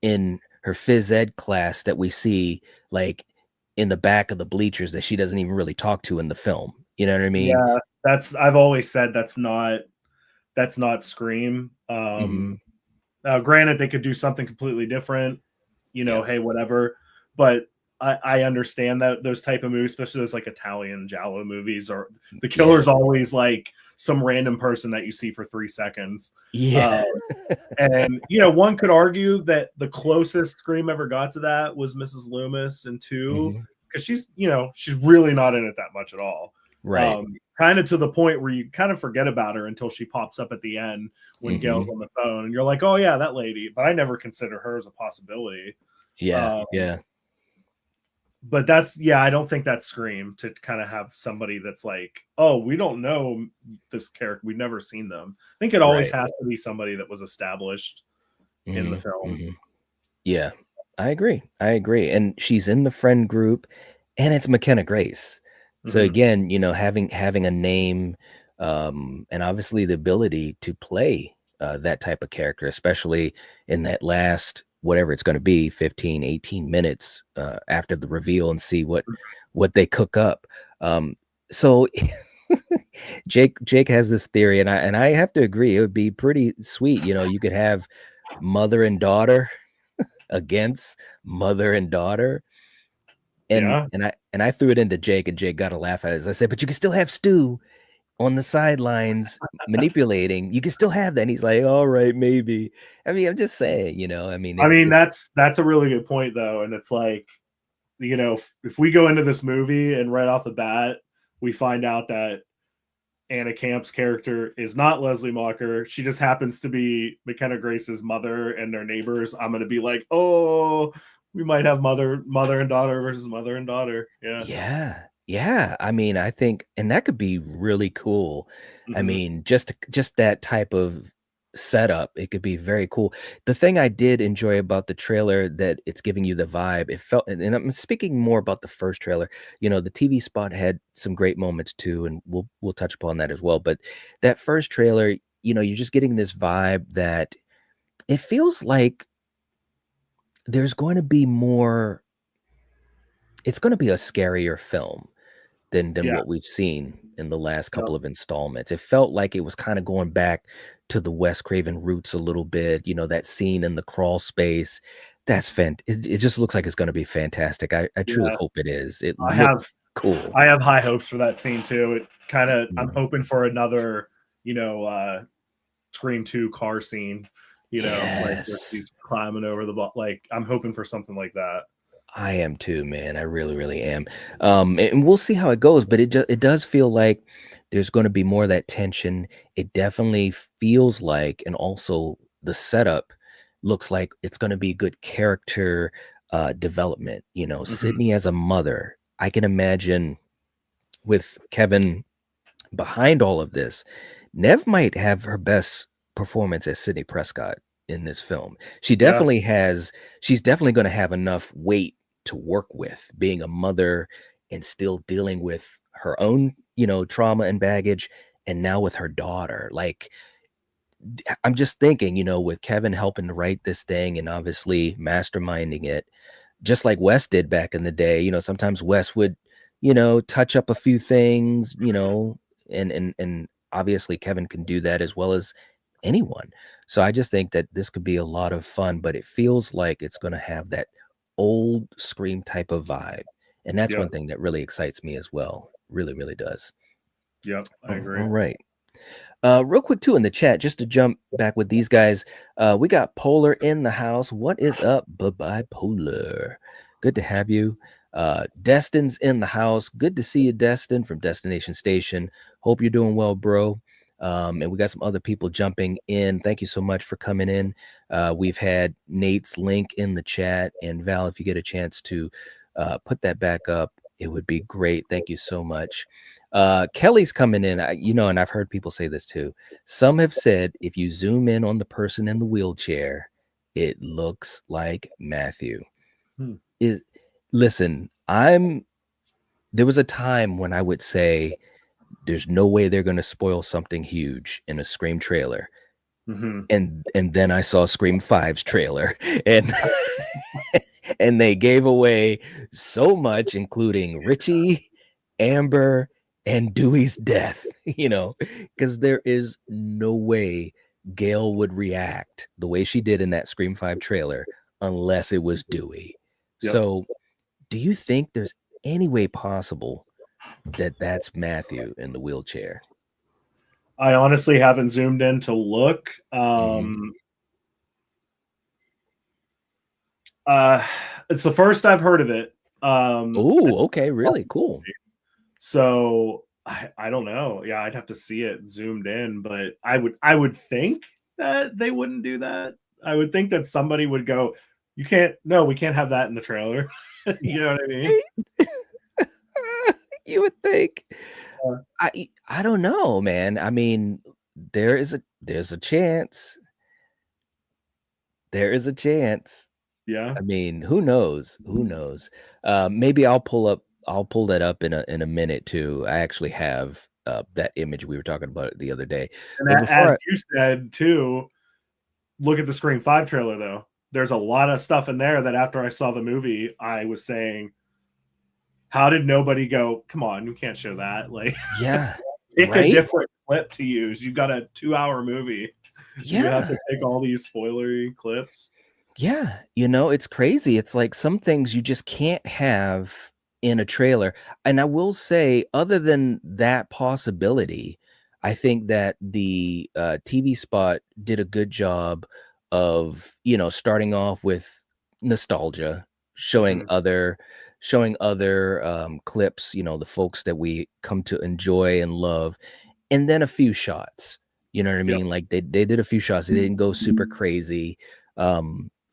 in her phys ed class that we see like in the back of the bleachers that she doesn't even really talk to in the film. You know what I mean? Yeah. I've always said that's not Scream. Hmm. Now granted they could do something completely different, Yeah. hey, whatever. But I understand that those type of movies, especially those like Italian Giallo movies, or the Yeah. killer's always like some random person that you see for 3 seconds. Yeah. Uh, and one could argue that the closest Scream ever got to that was Mrs. Loomis in two, Hmm. because she's really not in it that much at all. Right. Kind of to the point where you kind of forget about her until she pops up at the end when Gail's Hmm. on the phone, and you're like, oh yeah, that lady. But I never consider her as a possibility. Yeah. Um, Yeah. but I don't think that's Scream to kind of have somebody that's like, oh, we don't know this character, we've never seen them. I think it always Right. has to be somebody that was established in the Hmm. film. Hmm. Yeah. I agree. I agree. And she's in the friend group, and it's McKenna Grace. So Hmm. again, having a name, and obviously the ability to play that type of character, especially in that last whatever it's going to be 15, 18 minutes after the reveal, and see what they cook up. So Jake has this theory, and I have to agree, it would be pretty sweet. You could have mother and daughter against mother and daughter. And Yeah. and I threw it into Jake, and Jake got a laugh at it. As I said, but you can still have Stu on the sidelines manipulating. You can still have that. And he's like, all right, maybe. I mean, I'm just saying, I mean, I mean, it's that's a really good point though, and it's like, if we go into this movie and right off the bat we find out that Anna Camp's character is not Leslie Mocker, she just happens to be McKenna Grace's mother and their neighbors, I'm gonna be like, oh, we might have mother and daughter versus mother and daughter. Yeah. yeah. I mean, I think, and that could be really cool. I Mhm. mean, just that type of setup, it could be very cool. The thing I did enjoy about the trailer, that it's giving you the vibe, it felt, and I'm speaking more about the first trailer. The TV spot had some great moments too, and we'll touch upon that as well. But that first trailer, you're just getting this vibe that it feels like there's going to be more. It's going to be a scarier film than Yeah. what we've seen in the last Yep. couple of installments. It felt like it was kind of going back to the Wes Craven roots a little bit. That scene in the crawl space. It just looks like it's going to be fantastic. I truly Yeah. hope it is. It I looks have cool. I have high hopes for that scene too. It kind of I'm Mhm. hoping for another, Scream 2 car scene, like where Yes. he's climbing over like I'm hoping for something like that. I am too, man. I really, really am. And we'll see how it goes, but it does feel like there's going to be more of that tension. It definitely feels like, and also the setup looks like it's going to be good character development. Mhm. Sydney as a mother, I can imagine with Kevin behind all of this, Nev might have her best performance as Sydney Prescott in this film. Yeah. She's definitely going to have enough weight to work with, being a mother and still dealing with her own, trauma and baggage, and now with her daughter. Like, I'm just thinking, with Kevin helping to write this thing and obviously masterminding it, just like Wes did back in the day. Sometimes Wes would, touch up a few things, and obviously Kevin can do that as well as anyone. So I just think that this could be a lot of fun, but it feels like it's going to have that old Scream type of vibe. And that's Yep. one thing that really excites me as well. Really, really does. Yep. I agree. All right. Real quick too in the chat, just to jump back with these guys, we got Polar in the house. What is up, bye Polar? Good to have you. Destin's in the house. Good to see you, Destin, from Destination Station. Hope you're doing well, bro. And we got some other people jumping in. Thank you so much for coming in. We've had Nate's link in the chat, and Val, if you get a chance to put that back up, it would be great. Thank you so much. Kelly's coming in, and I've heard people say this too. Some have said if you zoom in on the person in the wheelchair, it looks like Matthew. Hmm. Listen, there was a time when I would say there's no way they're going to spoil something huge in a Scream trailer. Mm-hmm. And then I saw Scream 5's trailer, and and they gave away so much, including Richie, Amber, and Dewey's death, because there is no way Gail would react the way she did in that Scream 5 trailer unless it was Dewey. Yep. So do you think there's any way possible that that's Matthew in the wheelchair? I honestly haven't zoomed in to look. It's the first I've heard of it. Oh, okay, really cool. So I don't know. Yeah, I'd have to see it zoomed in, but I would think that they wouldn't do that. I would think that somebody would go, we can't have that in the trailer. You know what I mean? You would think. I don't know, man. I mean, there's a chance. There is a chance. Yeah. I mean, who knows? Who knows? Maybe I'll pull that up in a minute too. I actually have that image we were talking about the other day. And But as you said too, look at the Scream 5 trailer though. There's a lot of stuff in there that after I saw the movie, I was saying, how did nobody go, come on, we can't show that? Like, yeah, pick right? a different clip to use. You got a 2-hour movie. Yeah. You have to take all these spoilery clips. Yeah, it's crazy. It's like some things you just can't have in a trailer. And I will say, other than that possibility, I think that the TV spot did a good job of, you know, starting off with nostalgia, showing Mhm. other clips, you know, the folks that we come to enjoy and love, and then a few shots. You know what I Yep. mean? Like they did a few shots. They didn't go super crazy.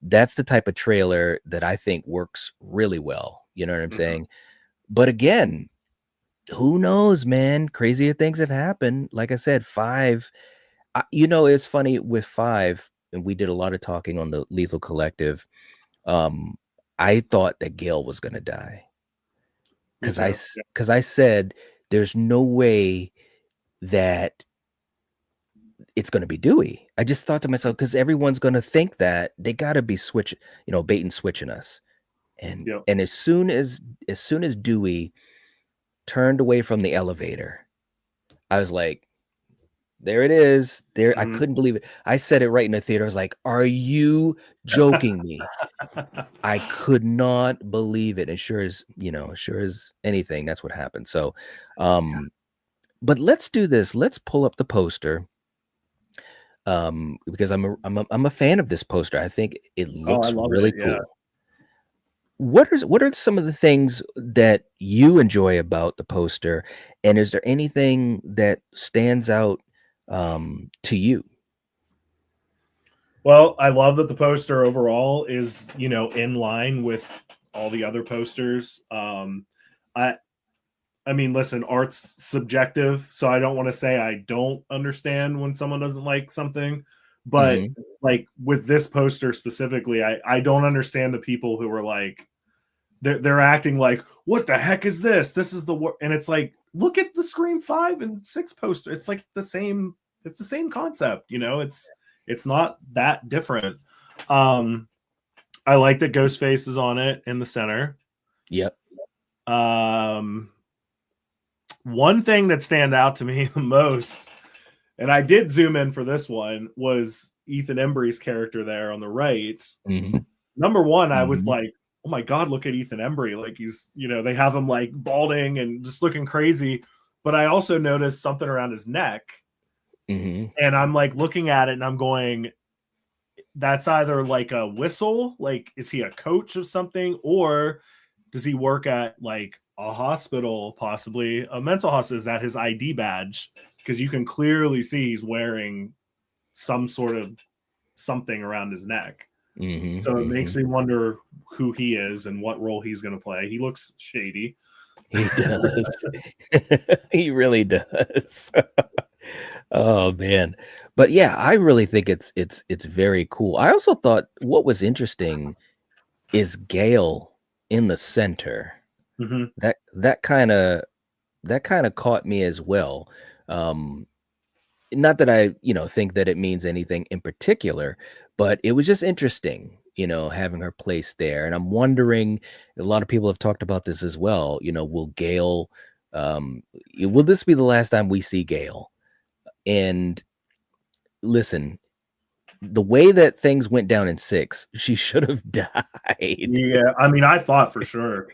That's the type of trailer that I think works really well. You know what I'm Mhm. saying? But again, who knows, man? Crazier things have happened. Like I said, five. You know, it's funny with five, and we did a lot of talking on the Lethal Collective. Um, I thought that Gail was gonna die Me too. Yeah. because I said there's no way that it's gonna be Dewey. I just thought to myself, because everyone's gonna think that they gotta be bait and switching us. And Yep. and as soon as Dewey turned away from the elevator, I was like, there it is. There, I Mhm. couldn't believe it. I said it right in the theater. I was like, "Are you joking me?" I could not believe it. And sure as anything, that's what happened. So, but let's do this. Let's pull up the poster. Because I'm a fan of this poster. I think it Oh, I looks love really it. Yeah. cool. What are some of the things that you enjoy about the poster, and is there anything that stands out to you? Well, I love that the poster overall is, in line with all the other posters. I I mean, listen, art's subjective, so I don't want to say I don't understand when someone doesn't like something, but Hmm. like with this poster specifically, I don't understand the people who are like they're acting like, what the heck is this? This is the and it's like, look at the Scream 5 and 6 poster. It's like it's the same concept, it's not that different. Um I like that Ghostface is on it in the center. Yep. Um One thing that stand out to me the most, and I did zoom in for this one, was Ethan Embry's character there on the right. Hmm. Number one, I was like, oh my God, look at Ethan Embry. Like they have him like balding and just looking crazy. But I also noticed something around his neck. Hmm. And I'm like looking at it and I'm going, that's either like a whistle, like is he a coach of something, or does he work at like a hospital, possibly a mental hospital? Is that his ID badge? Because you can clearly see he's wearing some sort of something around his neck. Hmm. So it Hmm. makes me wonder who he is and what role he's going to play. He looks shady. He does. He really does. Oh man. But yeah, I really think it's very cool. I also thought what was interesting is Gale in the center. Hmm. That kind of caught me as well. Um Not that I, think that it means anything in particular, but it was just interesting, having her placed there. And I'm wondering, a lot of people have talked about this as well. Will Gail, will this be the last time we see Gail? And listen, the way that things went down in six, she should have died. Yeah, I mean, I thought for sure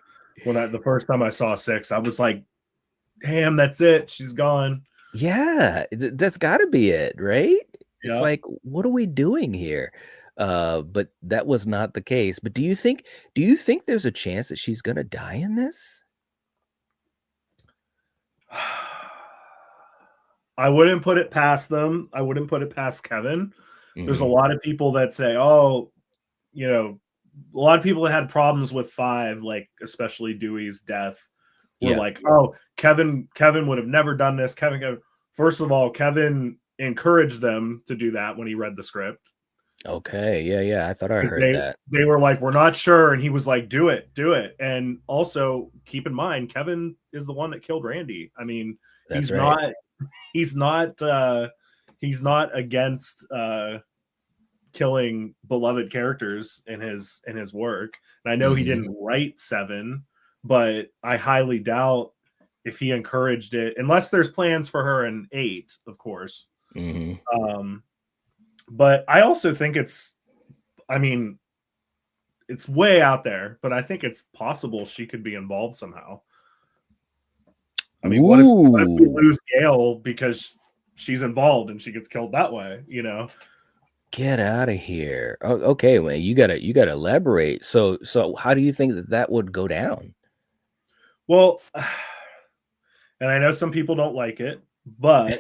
the first time I saw 6, I was like, "Damn, that's it. She's gone." Yeah, that's got to be it, right? It's Yeah. like, what are we doing here? But that was not the case. But do you think there's a chance that she's gonna die in this? I wouldn't put it past them. I wouldn't put it past Kevin. There's a Hmm. lot of people that say, "Oh, you know," a lot of people that had problems with 5, like especially Dewey's death, were Yeah. like, "Oh, Kevin would have never done this. Kevin." First of all, Kevin encouraged them to do that when he read the script, Okay. Yeah. Yeah. I thought I because heard that. they were like, "We're not sure," and he was like, "Do it, do it." And also keep in mind, Kevin is the one that killed Randy. I mean, That's he's right. not he's not he's not against killing beloved characters in his work. And I know he Hmm. didn't write 7, but I highly doubt if he encouraged it, unless there's plans for her in 8, of course. Hmm. Um, but I also think I mean, it's way out there, but I think it's possible she could be involved somehow. I mean, what if we Ooh. lose Gail because she's involved and she gets killed that way, you know. Get out of here. Oh, okay, well, you gotta elaborate. So how do you think that would go down? Well, and I know some people don't like it, but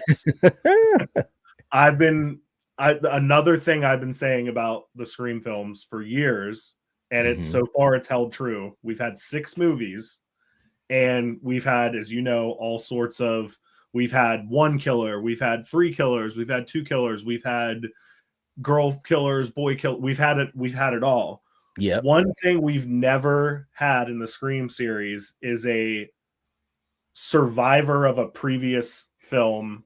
another thing I've been saying about the Scream films for years, and it's Mhm. so far it's held true. We've had 6 movies, and we've had, as you know, all sorts of. We've had 1 killer, we've had 3 killers, we've had 2 killers, we've had girl killers, boy kill. We've had it all. Yep. One thing we've never had in the Scream series is a survivor of a previous film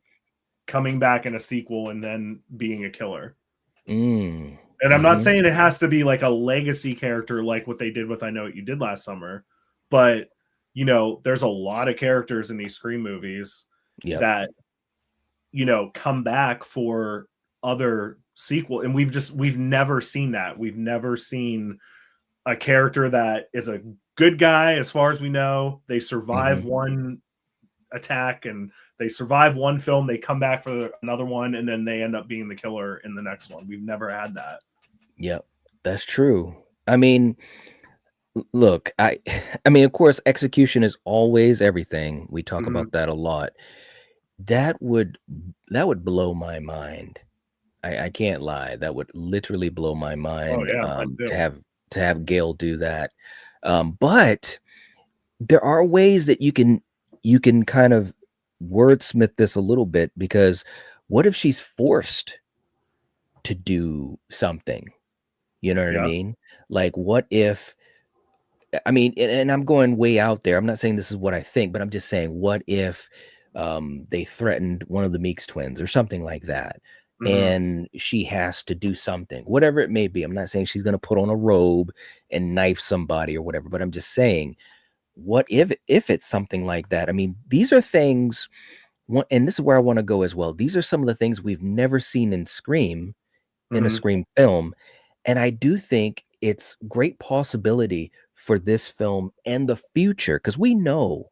coming back in a sequel and then being a killer. Mm. And I'm not Mhm. saying it has to be like a legacy character like what they did with I Know What You Did Last Summer, but you know, there's a lot of characters in these Scream movies Yep. that you know come back for other sequel, and we've never seen that. We've never seen a character that is a good guy as far as we know. They survive Mhm. one attack and they survive one film, they come back for another one, and then they end up being the killer in the next one. We've never had that. Yep. That's true. I mean, look, I mean, of course, execution is always everything. We talk Mhm. about that a lot. That would blow my mind. I can't lie. That would literally blow my Oh mind, yeah, mine too. to have Gail do that. But there are ways that you can kind of wordsmith this a little bit, because what if she's forced to do something? You know what I Yeah. mean? Like, what if, I mean, and I'm going way out there. I'm not saying this is what I think, but I'm just saying, what if they threatened one of the Meeks twins or something like that, Mhm. and she has to do something, whatever it may be. I'm not saying she's going to put on a robe and knife somebody or whatever, but I'm just saying, what if it's something like that? I mean, these are things, and this is where I want to go as well. These are some of the things we've never seen in Scream, in a Mhm. Scream film. And I do think it's great possibility for this film and the future, because we know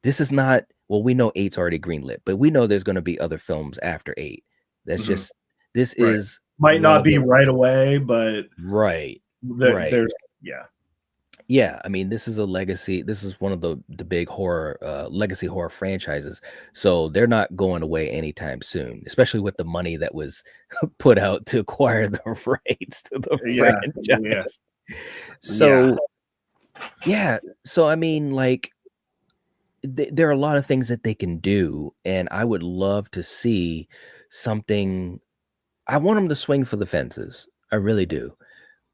this is not, well, we know eight's already greenlit, but we know there's going to be other films after eight. That's Mhm. just, this Right. is Might one not of be the, right away, but right, right. there's yeah. Yeah, I mean, this is a legacy. This is one of the big horror legacy horror franchises. So they're not going away anytime soon, especially with the money that was put out to acquire the rights to the Yeah. Yeah. franchise. Yeah. So yeah, so I mean, like, there are a lot of things that they can do, and I would love to see something. I want them to swing for the fences. I really do.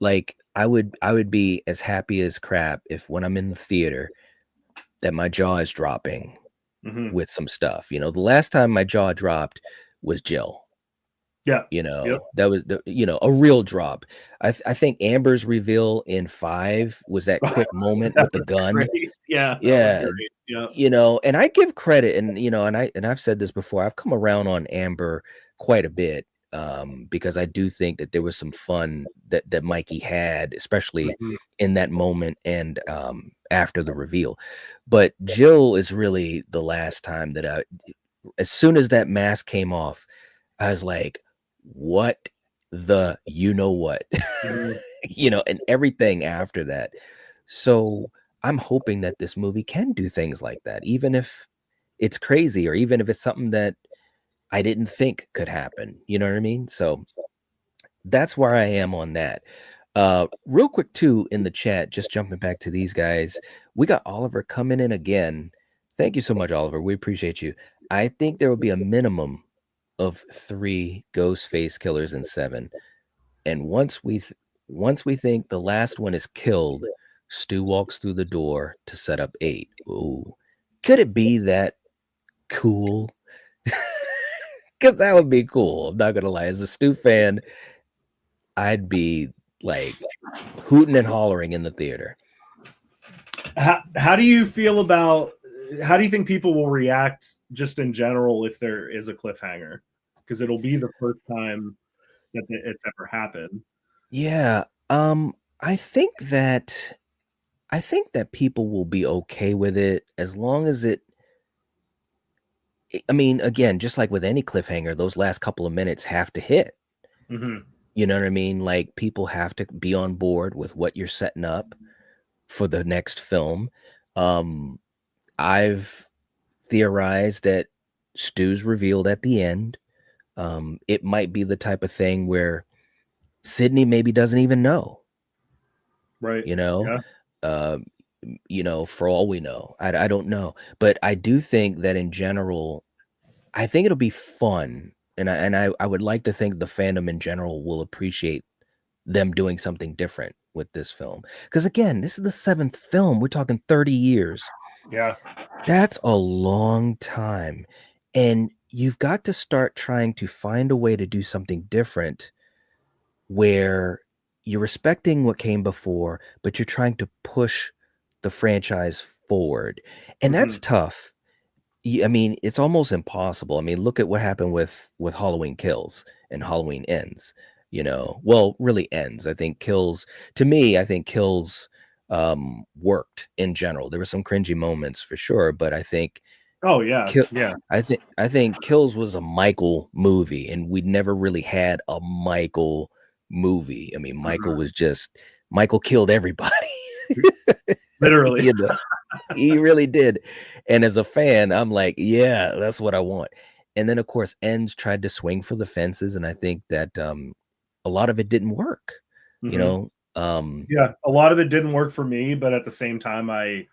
Like, I would be as happy as crap if, when I'm in the theater, that my jaw is dropping Mhm. with some stuff. You know, the last time my jaw dropped was Jill. Yeah. You Yep. know, that was you know, a real drop. I think Amber's reveal in 5 was that quick moment That with the was gun. great. Yeah, that was Yeah, great. Yeah. you know, and I give credit, and you know, and I've said this before. I've come around on Amber quite a bit, because I do think that there was some fun that Mikey had, especially Mhm. in that moment and after the reveal. But Jill is really the last time that as soon as that mask came off, I was like, what the you know what? Mhm. You know, and everything after that. So I'm hoping that this movie can do things like that, even if it's crazy, or even if it's something that I didn't think could happen. You know what I mean? So that's where I am on that. Real quick too, in the chat, just jumping back to these guys, we got Oliver coming in again. Thank you so much, Oliver. We appreciate you. I think there will be a minimum of 3 ghost face killers in 7. And once we think the last one is killed, Stu walks through the door to set up 8. Ooh. Could it be that cool? Because that would be cool. I'm not gonna lie. As a Stu fan, I'd be like hooting and hollering in the theater. How do you feel about how do you think people will react just in general if there is a cliffhanger? Because it'll be the first time that it's ever happened. Yeah. I think that people will be okay with it as long as I mean, again, just like with any cliffhanger, those last couple of minutes have to hit. Mm-hmm. You know what I mean? Like, people have to be on board with what you're setting up for the next film. I've theorized that Stu's revealed at the end. It might be the type of thing where Sydney maybe doesn't even know, Right. you know, Yeah. uh, for all we know. I don't know, but I do think that in general, I think it'll be fun, and I would like to think the fandom in general will appreciate them doing something different with this film. Because again, this is the 7th film. We're talking 30 years. Yeah. That's a long time. And you've got to start trying to find a way to do something different where you're respecting what came before, but you're trying to push the franchise forward. And Mm-hmm. that's tough. I mean, it's almost impossible. I mean, look at what happened with Halloween Kills and Halloween Ends. Well, really Ends. I think Kills, to me, I think Kills worked in general. There were some cringy moments for sure, but I think Oh yeah. Kill, Yeah. I think Kills was a Michael movie, and we never really had a Michael movie. I mean, Michael killed everybody. Literally. He really did. And as a fan, I'm like, yeah, that's what I want. And then of course, Ends tried to swing for the fences, and I think that a lot of it didn't work. Mm-hmm. Um, Yeah. A lot of it didn't work for me, but at the same time, I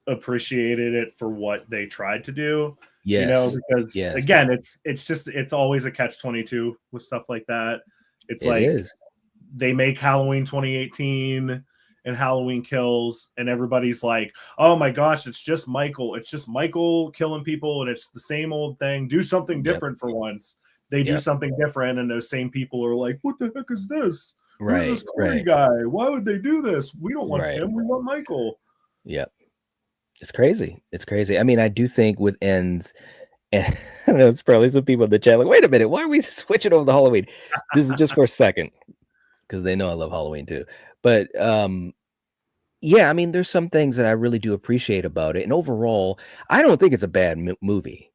appreciated it for what they tried to do. yes, Because yes, again, it's always a catch-22 with stuff like that. It's it like is. they make Halloween 2018 and Halloween Kills, and everybody's like, oh my gosh, it's just Michael killing people, and it's the same old thing. Do something Yep, different for once. They do yep, something different, and those same people are like, what the heck is this? Who's right, this Corey right, guy? Why would they do this? We don't want right. him, we want Michael. Yep. It's crazy. It's crazy. I mean, I do think with Ends, and I know it's probably some people in the chat like, wait a minute, why are we switching over to Halloween? This is just for a second, because they know I love Halloween too. But yeah, I mean, there's some things that I really do appreciate about it. And overall, I don't think it's a bad movie.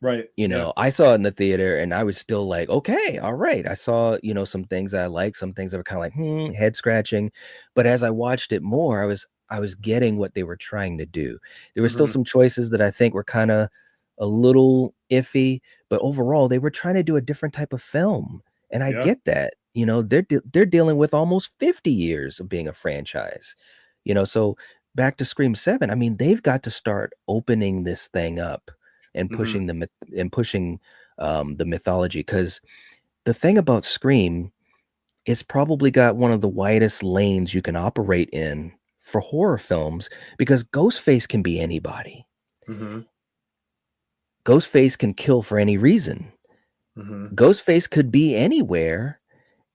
Right. Yeah. I saw it in the theater and I was still like, okay, all right. I saw, some things I like, some things that were kind of like, head scratching. But as I watched it more, I was getting what they were trying to do. There were still Mm-hmm. some choices that I think were kind of a little iffy, but overall they were trying to do a different type of film. And I Yeah. get that. They're dealing with almost 50 years of being a franchise. So back to Scream 7, I mean, they've got to start opening this thing up and Mm-hmm. pushing the mythology, because the thing about Scream is probably got one of the widest lanes you can operate in for horror films, because Ghostface can be anybody. Mm-hmm. Ghostface can kill for any reason. Mm-hmm. Ghostface could be anywhere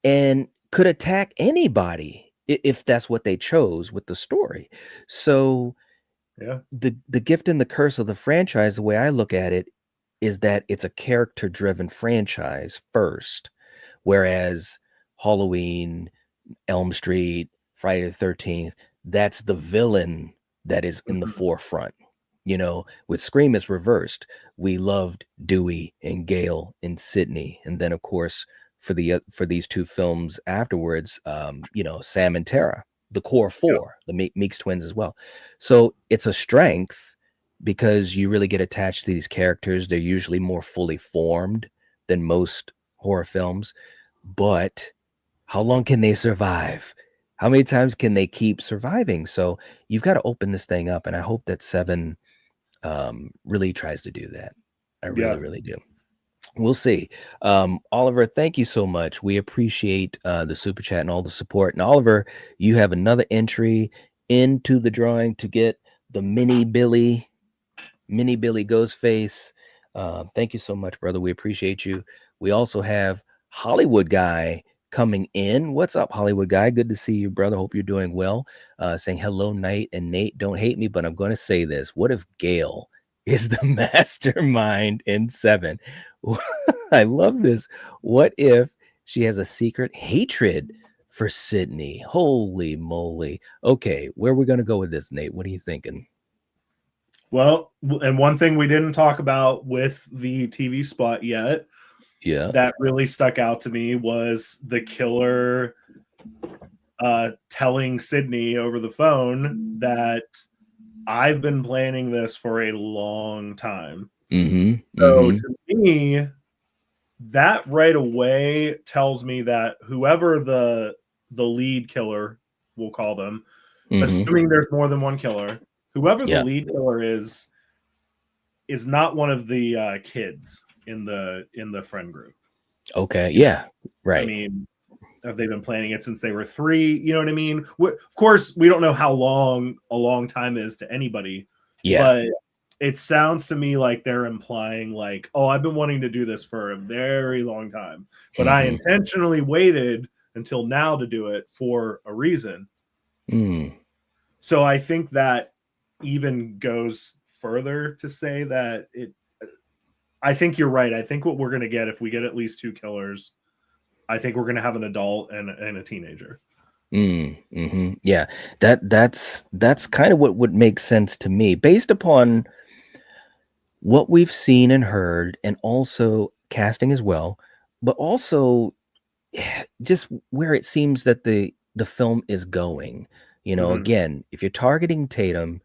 and could attack anybody if that's what they chose with the story. So Yeah. the gift and the curse of the franchise, the way I look at it, is that it's a character driven franchise first, whereas Halloween, Elm Street, Friday the 13th, that's the villain that is in the Mm-hmm. forefront. With Scream, it's reversed. We loved Dewey and Gail and Sydney, and then of course for these two films afterwards, Sam and Tara, the core Yeah. four, the Meeks twins as well. So it's a strength because you really get attached to these characters. They're usually more fully formed than most horror films, but how long can they survive? How many times can they keep surviving? So you've got to open this thing up, and I hope that 7 really tries to do that. I really, Yeah. really do. We'll see. Oliver, thank you so much. We appreciate the super chat and all the support. And Oliver, you have another entry into the drawing to get the mini Billy Ghostface. Thank you so much, brother. We appreciate you. We also have Hollywood Guy coming in. What's up, Hollywood Guy? Good to see you, brother. Hope you're doing well. Saying hello, Knight and Nate. Don't hate me, but I'm going to say this. What if Gail is the mastermind in 7? I love this. What if she has a secret hatred for Sydney? Holy moly. Okay, where are we going to go with this, Nate? What are you thinking? Well, and one thing we didn't talk about with the TV spot yet Yeah. that really stuck out to me was the killer telling Sydney over the phone that I've been planning this for a long time. So to me, that right away tells me that whoever the lead killer, we'll call them, assuming there's more than one killer, whoever the lead killer is not one of the kids in the friend group. Okay. Yeah. Right. I mean, have they been planning it since they were 3? You know what I mean? Of course, we don't know how long a long time is to anybody. Yeah. But it sounds to me like they're implying like, oh, I've been wanting to do this for a very long time, but I intentionally waited until now to do it for a reason. So I think that even goes further to say that I think you're right. I think what we're going to get, if we get at least 2 killers, I think we're going to have an adult and a teenager. Yeah, that's kind of what would make sense to me based upon what we've seen and heard, and also casting as well, but also just where it seems that the film is going. You know, again, if you're targeting Tatum,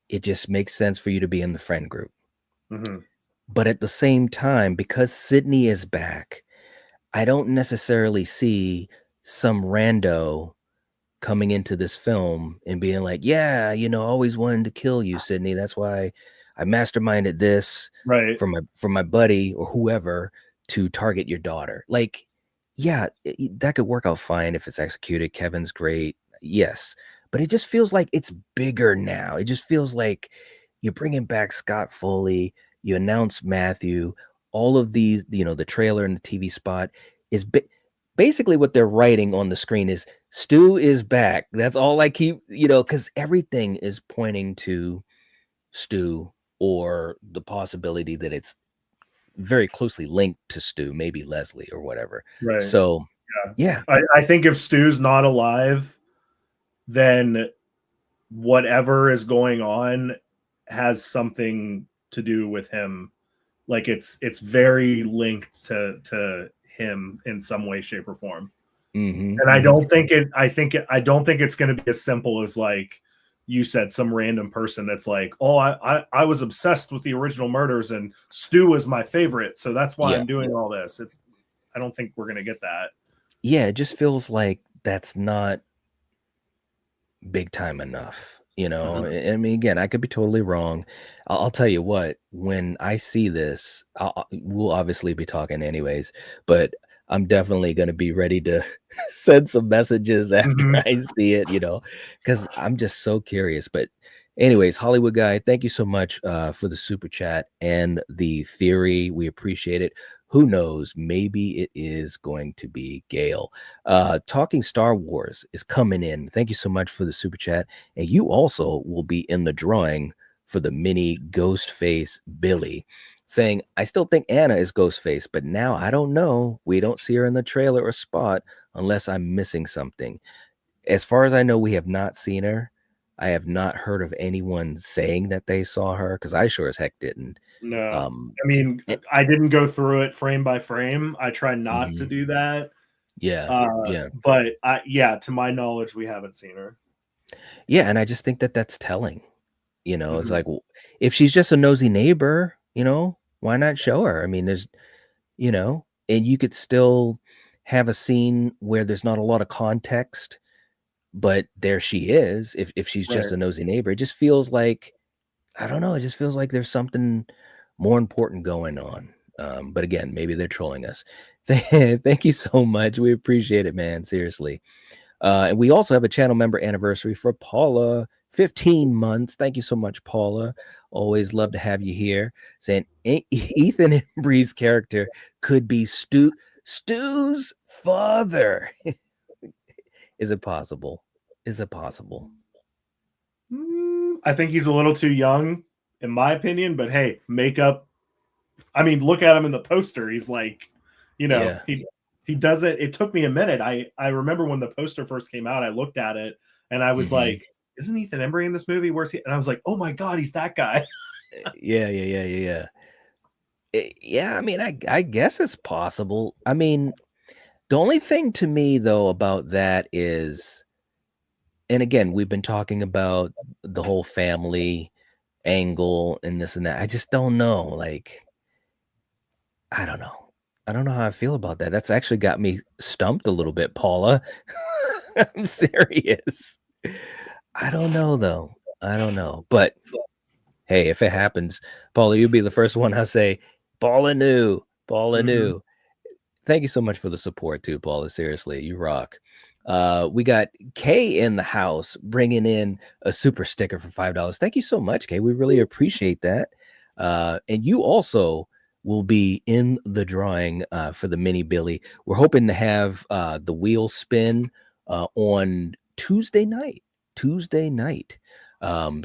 it just makes sense for you to be in the friend group. But at the same time, because Sydney is back, I don't necessarily see some rando coming into this film and being like, yeah, you know, I always wanted to kill you, Sydney. That's why I masterminded this for my buddy or whoever to target your daughter. Like, yeah, that could work out fine if it's executed. Kevin's great. Yes. But it just feels like it's bigger now. It just feels like you're bringing back Scott Foley. You announce Matthew. All of these, you know, the trailer and the TV spot is basically what they're writing on the screen is Stu is back. That's all I keep, you know, because everything is pointing to Stu or the possibility that it's very closely linked to Stu, maybe Leslie or whatever. Right. So, yeah. I think if Stu's not alive, then whatever is going on has something to do with him. Like it's very linked to him in some way, shape, or form. And I don't think it's going to be as simple as like you said, some random person that's like, oh, I was obsessed with the original murders and Stu was my favorite, so that's why I'm doing all this. I don't think we're going to get that. Yeah, it just feels like that's not big time enough. You know, I mean, again, I could be totally wrong. I'll tell you what, when I see this, we'll obviously be talking anyways, but I'm definitely going to be ready to send some messages after I see it, you know, because I'm just so curious. But anyways, Hollywood Guy, thank you so much for the super chat and the theory. We appreciate it. Who knows? Maybe it is going to be Gale. Talking Star Wars is coming in. Thank you so much for the super chat. And you also will be in the drawing for the mini Ghostface Billy, saying, I still think Anna is Ghostface, but now I don't know. We don't see her in the trailer or spot unless I'm missing something. As far as I know, we have not seen her. I have not heard of anyone saying that they saw her, because I sure as heck didn't. No, I mean, I didn't go through it frame by frame. I try not to do that. Yeah. But to my knowledge, we haven't seen her. Yeah, and I just think that that's telling. You know, it's like, well, if she's just a nosy neighbor, you know, why not show her? I mean, there's, you know, and you could still have a scene where there's not a lot of context, but there she is. If she's just a nosy neighbor, it just feels like, I don't know, it just feels like there's something more important going on. But again, maybe they're trolling us. Thank you so much. We appreciate it, man. Seriously. And we also have a channel member anniversary for Paula, 15 months. Thank you so much, Paula. Always love to have you here. Saying Ethan Embry's character could be Stu's father. Is it possible? Is it possible? I think he's a little too young, in my opinion. But hey, makeup. I mean, look at him in the poster. He's like, you know, he does it. It took me a minute. I remember when the poster first came out, I looked at it and I was like, isn't Ethan Embry in this movie? Where's he? And I was like, oh my God, he's that guy. Yeah. Yeah, I mean, I guess it's possible. I mean, the only thing to me though about that is, and again, we've been talking about the whole family angle and this and that. I just don't know. Like, I don't know. I don't know how I feel about that. That's actually got me stumped a little bit, Paula. I'm serious. I don't know though. I don't know. But hey, if it happens, Paula, you'll be the first one I say, Paula knew. Paula knew. Thank you so much for the support too, Paula. Seriously, you rock. We got Kay in the house bringing in a super sticker for $5. Thank you so much, Kay. We really appreciate that. And you also will be in the drawing for the mini Billy. We're hoping to have the wheel spin on Tuesday night.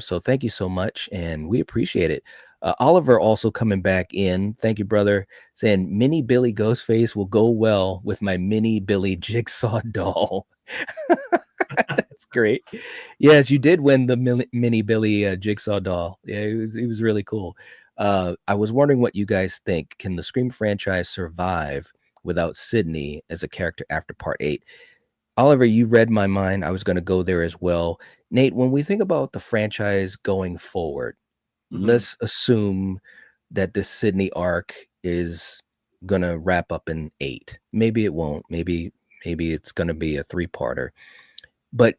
So thank you so much, and we appreciate it. Oliver also coming back in. Thank you, brother. Saying mini Billy Ghostface will go well with my mini Billy Jigsaw doll. That's great. Yes, you did win the mini Billy Jigsaw doll. Yeah, it was really cool. I was wondering what you guys think. Can the Scream franchise survive without Sydney as a character after Part 8? Oliver, you read my mind. I was going to go there as well. Nate, when we think about the franchise going forward, let's assume that this Sydney arc is going to wrap up in 8. Maybe it won't. Maybe it's going to be a 3-parter. But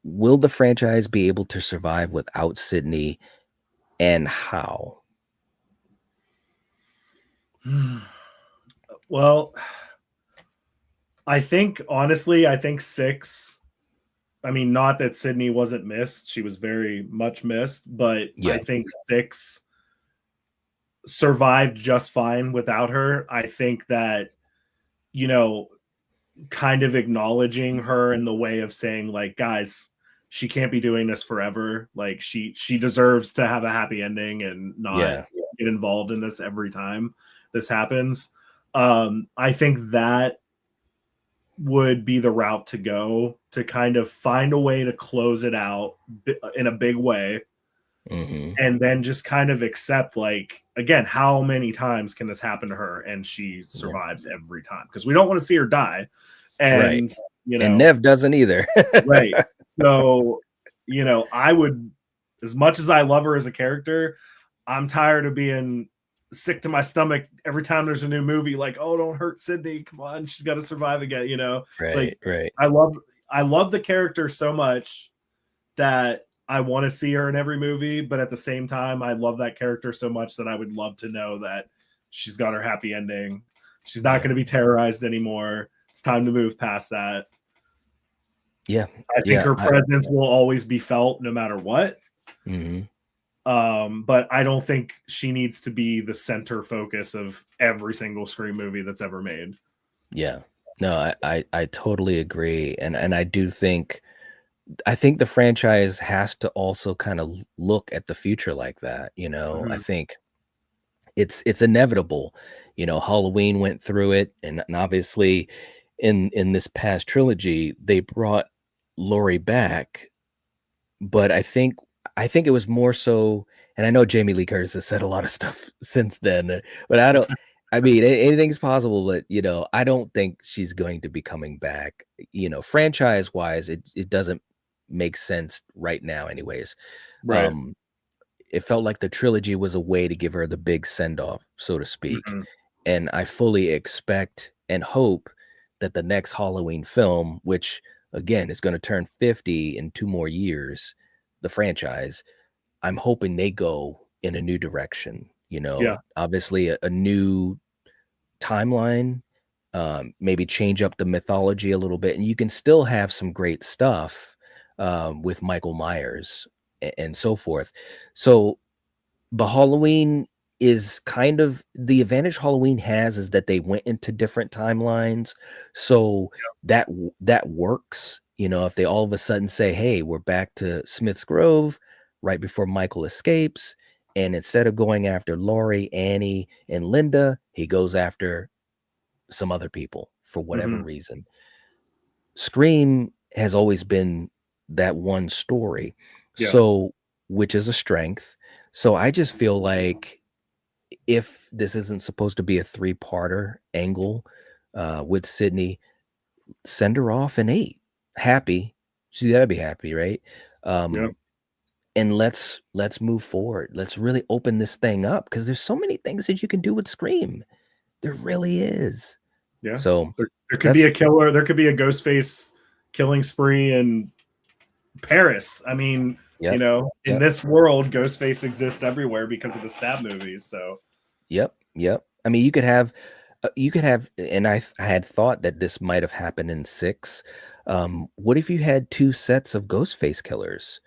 will the franchise be able to survive without Sydney, and how? Well, I think honestly, I think 6. I mean, not that Sydney wasn't missed; she was very much missed. But Yeah. I think 6 survived just fine without her. I think that, you know, kind of acknowledging her in the way of saying, like, guys, she can't be doing this forever. Like, she deserves to have a happy ending and not get involved in this every time this happens. I think that would be the route to go, to kind of find a way to close it out in a big way. And then just kind of accept, like, again, how many times can this happen to her and she survives every time? Because we don't want to see her die. And you know, and Nev doesn't either. Right. So, you know, I would, as much as I love her as a character, I'm tired of being sick to my stomach every time there's a new movie. Like, oh, don't hurt Sydney. Come on, she's got to survive again. You know, it's like, I love the character so much that I want to see her in every movie, but at the same time, I love that character so much that I would love to know that she's got her happy ending. She's not going to be terrorized anymore. It's time to move past that. Yeah. I think her presence will always be felt no matter what. But I don't think she needs to be the center focus of every single Scream movie that's ever made. Yeah. No, I totally agree. And I do think, I think the franchise has to also kind of look at the future like that. You know, I think it's inevitable. You know, Halloween went through it, and obviously in this past trilogy, they brought Laurie back. But I think it was more so, and I know Jamie Lee Curtis has said a lot of stuff since then, but I mean, anything's possible, but, you know, I don't think she's going to be coming back. You know, franchise wise, it doesn't make sense right now anyways. Right. It felt like the trilogy was a way to give her the big send-off, so to speak. And I fully expect and hope that the next Halloween film, which again is going to turn 50 in 2 more years, the franchise, I'm hoping they go in a new direction. You know, obviously a new timeline, maybe change up the mythology a little bit, and you can still have some great stuff with Michael Myers and so forth. So the Halloween is kind of the advantage Halloween has is that they went into different timelines. So that works. You know, if they all of a sudden say, hey, we're back to Smith's Grove right before Michael escapes, and instead of going after Laurie, Annie, and Linda, he goes after some other people for whatever reason. Scream has always been that one story. Yeah. So, which is a strength. So I just feel like if this isn't supposed to be a three-parter angle with Sydney, send her off in 8. Happy. She's gotta be happy, right? Yeah. And let's move forward. Let's really open this thing up because there's so many things that you can do with Scream. There really is. Yeah. So There could be a killer. There could be a Ghostface killing spree in Paris. I mean, yep, in this world, Ghostface exists everywhere because of the stab movies. So, yep. I mean, you could have, and I had thought that this might have happened in 6. What if you had 2 sets of Ghostface killers,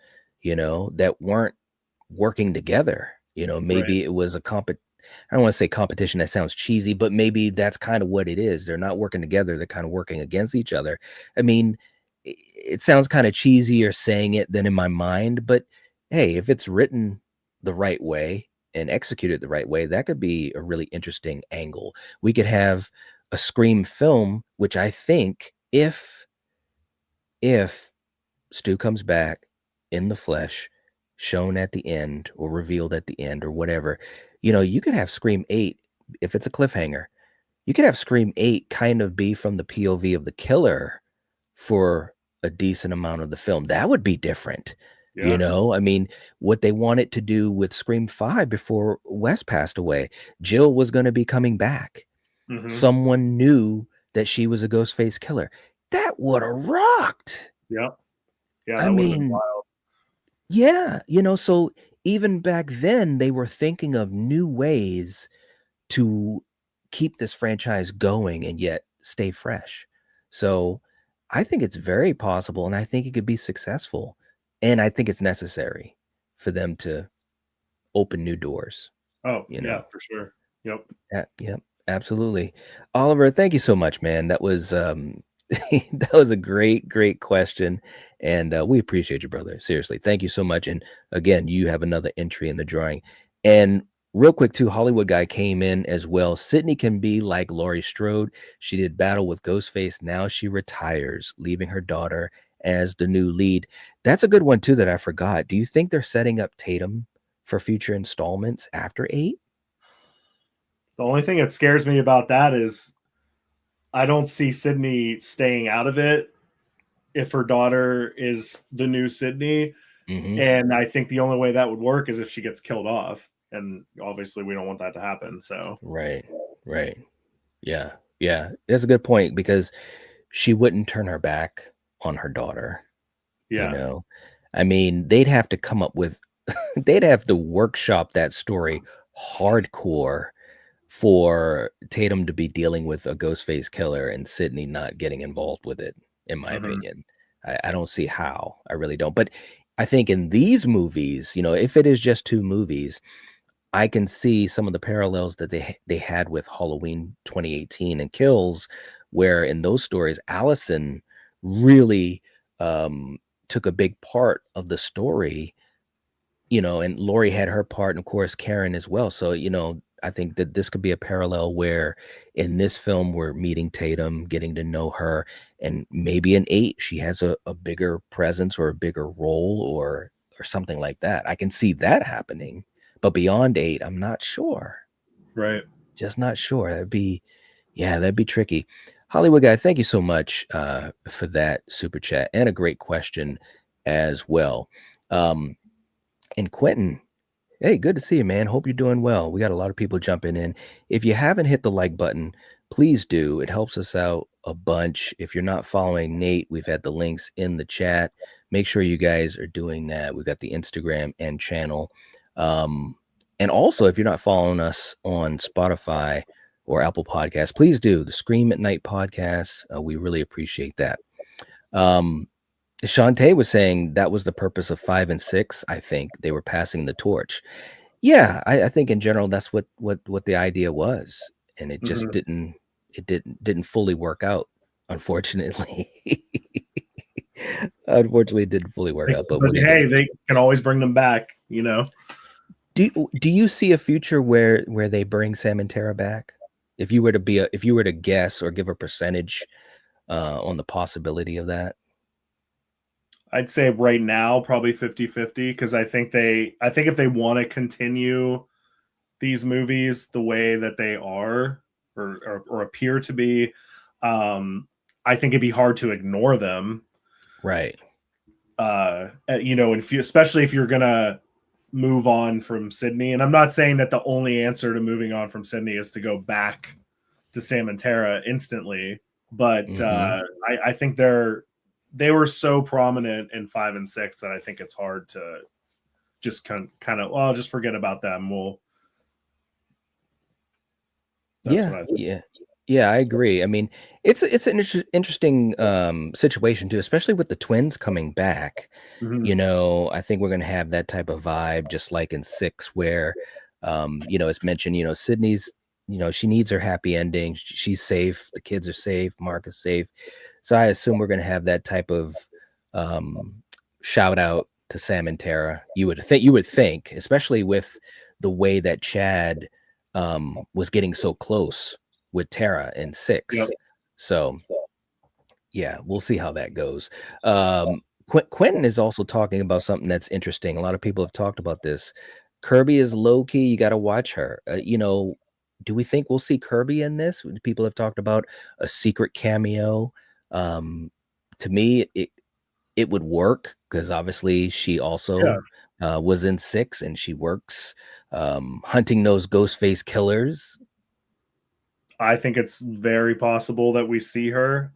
that weren't working together? Maybe it was a I don't want to say competition, that sounds cheesy, but maybe that's kind of what it is. They're not working together, they're kind of working against each other. I mean, it sounds kind of cheesier saying it than in my mind, but hey, if it's written the right way and executed the right way, that could be a really interesting angle. We could have a Scream film, which I think if Stu comes back in the flesh, shown at the end or revealed at the end or whatever, you could have Scream 8, if it's a cliffhanger, you could have Scream 8 kind of be from the POV of the killer for a decent amount of the film. That would be different. yeah. I mean, what they wanted to do with Scream 5 before Wes passed away, Jill was going to be coming back. Mm-hmm. Someone knew that she was a Ghostface killer. That would have rocked. Yeah. Yeah. I That would have been mean, wild. yeah, so even back then they were thinking of new ways to keep this franchise going and yet stay fresh. So I think it's very possible, and I think it could be successful. And I think it's necessary for them to open new doors. Oh, yeah, for sure. Yep. Yep, absolutely. Oliver, thank you so much, man. That was that was a great question, and we appreciate you, brother. Seriously, thank you so much. And again, you have another entry in the drawing. And real quick too, Hollywood Guy came in as well. Sydney can be like Laurie Strode. She did battle with Ghostface. Now she retires, leaving her daughter as the new lead. That's a good one too that I forgot. Do you think they're setting up Tatum for future installments after 8? The only thing that scares me about that is I don't see Sydney staying out of it if her daughter is the new Sydney. Mm-hmm. And I think the only way that would work is if she gets killed off. And obviously we don't want that to happen. So Right. Yeah. That's a good point because she wouldn't turn her back on her daughter. yeah. I mean, they'd have to come up with they'd have to workshop that story hardcore for Tatum to be dealing with a Ghostface killer and Sydney not getting involved with it, in my opinion. I don't see how. I really don't. But I think in these movies, if it is just 2 movies, I can see some of the parallels that they had with Halloween 2018 and Kills, where in those stories, Allison really took a big part of the story, and Laurie had her part, and of course Karen as well. So, I think that this could be a parallel where in this film we're meeting Tatum, getting to know her, and maybe in 8 she has a bigger presence or a bigger role or something like that. I can see that happening, but beyond 8, I'm not sure. Right. Just not sure. That'd be tricky. Hollywood Guy, thank you so much for that super chat and a great question as well. And Quentin, hey, good to see you, man. Hope you're doing well. We got a lot of people jumping in. If you haven't hit the like button, please do. It helps us out a bunch. If you're not following Nate, we've had the links in the chat. Make sure you guys are doing that. We've got the Instagram and channel. And also, if you're not following us on Spotify or Apple Podcasts, please do. The Scream at Night podcast. We really appreciate that. Shantae was saying that was the purpose of 5 and 6. I think they were passing the torch. Yeah, I think in general that's what the idea was, and it just didn't fully work out, unfortunately. Unfortunately, it didn't fully work out. But hey, they can always bring them back. Do you see a future where they bring Sam and Tara back? If you were to guess or give a percentage on the possibility of that. I'd say right now probably 50-50 because I think if they want to continue these movies the way that they are or appear to be, I think it'd be hard to ignore them. Right. Especially if you're gonna move on from Sydney. And I'm not saying that the only answer to moving on from Sydney is to go back to Sam and Tara instantly, but I think they were so prominent in 5 and 6 that I think it's hard to just kind of well, just forget about them. Yeah, I agree. I mean, it's an interesting situation too, especially with the twins coming back. Mhm. I think we're gonna have that type of vibe, just like in 6, where it's mentioned, Sydney's, she needs her happy ending. She's safe, the kids are safe, Mark is safe. So I assume we're gonna have that type of shout out to Sam and Tara. You would think, especially with the way that Chad was getting so close with Tara in 6. Yep. So yeah, we'll see how that goes. Quentin is also talking about something that's interesting. A lot of people have talked about this. Kirby is low key. You got to watch her. Do we think we'll see Kirby in this? People have talked about a secret cameo. To me, it would work because obviously she also was in 6 and she works hunting those Ghostface killers. I think it's very possible that we see her.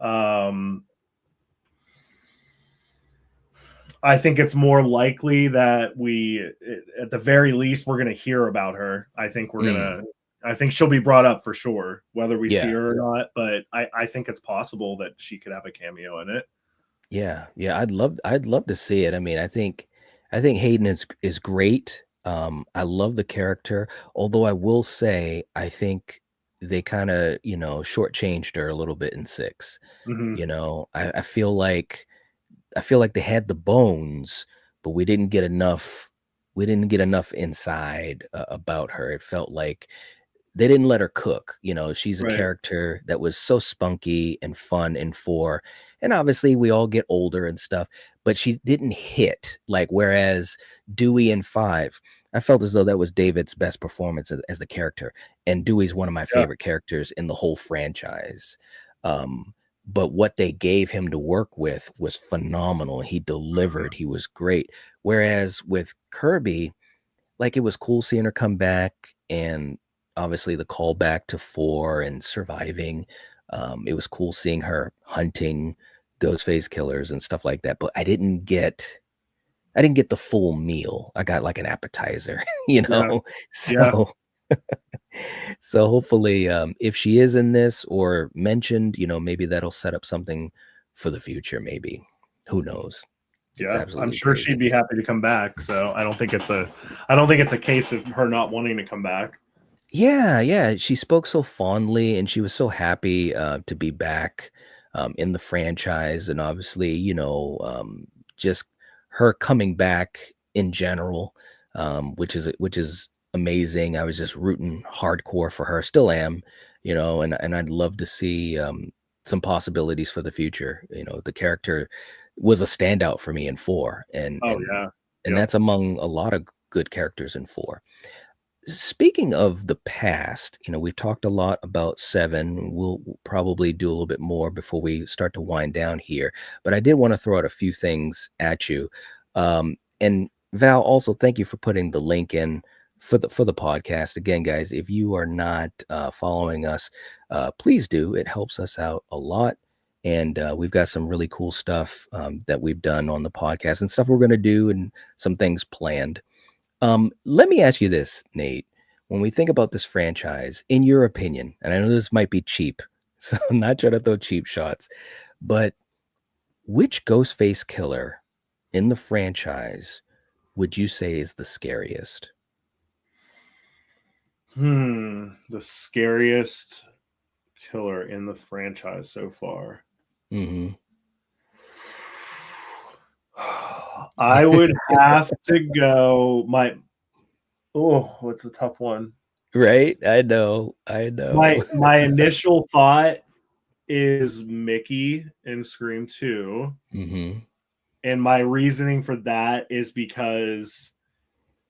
I think it's more likely that at the very least, we're going to hear about her. I think I think she'll be brought up for sure, whether we see her or not. But I think it's possible that she could have a cameo in it. Yeah, I'd love to see it. I mean, I think Hayden is great. I love the character, although I will say I think they kind of shortchanged her a little bit in 6. I feel like they had the bones, but we didn't get enough. We didn't get enough inside about her. It felt like they didn't let her cook. She's a character that was so spunky and fun in 4. And obviously we all get older and stuff, but she didn't hit whereas Dewey in 5, I felt as though that was David's best performance as the character. And Dewey's one of my favorite characters in the whole franchise. But what they gave him to work with was phenomenal. He delivered. He was great. Whereas with Kirby, it was cool seeing her come back, and obviously the callback to 4 and surviving. It was cool seeing her hunting Ghostface killers and stuff like that. But I didn't get the full meal. I got an appetizer, So so hopefully if she is in this or mentioned, maybe that'll set up something for the future. Maybe, who knows? Yeah, I'm sure she'd be happy to come back. So I don't think it's a case of her not wanting to come back. Yeah. She spoke so fondly, and she was so happy to be back in the franchise, and obviously, just her coming back in general, which is amazing. I was just rooting hardcore for her, still am, and I'd love to see some possibilities for the future. The character was a standout for me in 4, and that's among a lot of good characters in 4. Speaking of the past, we've talked a lot about 7. We'll probably do a little bit more before we start to wind down here, but I did want to throw out a few things at you. And Val, also thank you for putting the link in for the podcast. Again, guys, if you are not following us, please do. It helps us out a lot. And we've got some really cool stuff that we've done on the podcast and stuff we're going to do, and some things planned. Let me ask you this, Nate. When we think about this franchise, in your opinion, and I know this might be cheap, so I'm not trying to throw cheap shots, but which Ghostface killer in the franchise would you say is the scariest? The scariest killer in the franchise so far. Mm-hmm. I would have to go what's a tough one? Right? I know. My initial thought is Mickey in Scream 2. Mm-hmm. And my reasoning for that is because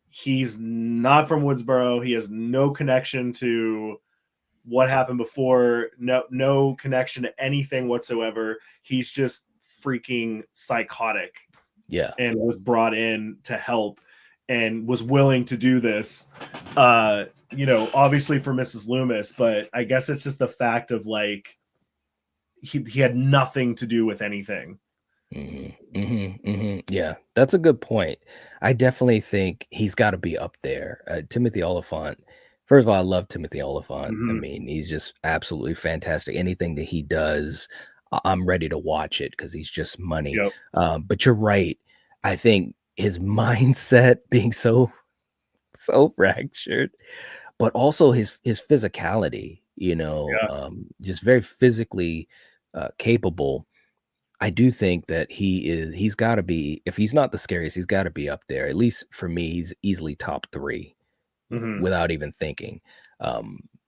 he's not from Woodsboro. He has no connection to what happened before, no connection to anything whatsoever. He's just freaking psychotic. Yeah. And was brought in to help and was willing to do this. Obviously for Mrs. Loomis, but I guess it's just the fact of like he had nothing to do with anything. Yeah, that's a good point. I definitely think he's got to be up there. Timothy Oliphant. First of all, I love Timothy Oliphant. I mean, he's just absolutely fantastic. Anything that he does, I'm ready to watch it because he's just money. Yep. But you're right. I think his mindset being so fractured, but also his physicality, just very physically capable. I do think that he's got to be, if he's not the scariest, he's got to be up there. At least for me, he's easily top 3 without even thinking.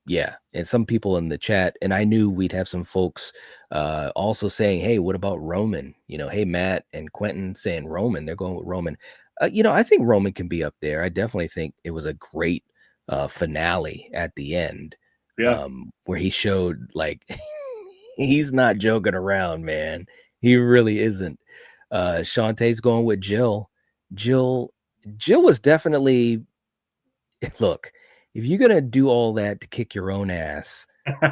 Yeah. And some people in the chat, and I knew we'd have some folks also saying, hey, what about Roman? Hey, Matt and Quentin saying Roman, they're going with Roman. I think Roman can be up there. I definitely think it was a great finale at the end. Yeah. Where he showed like he's not joking around, man. He really isn't. Shantae's going with Jill. Jill was definitely, look, if you're gonna do all that to kick your own ass,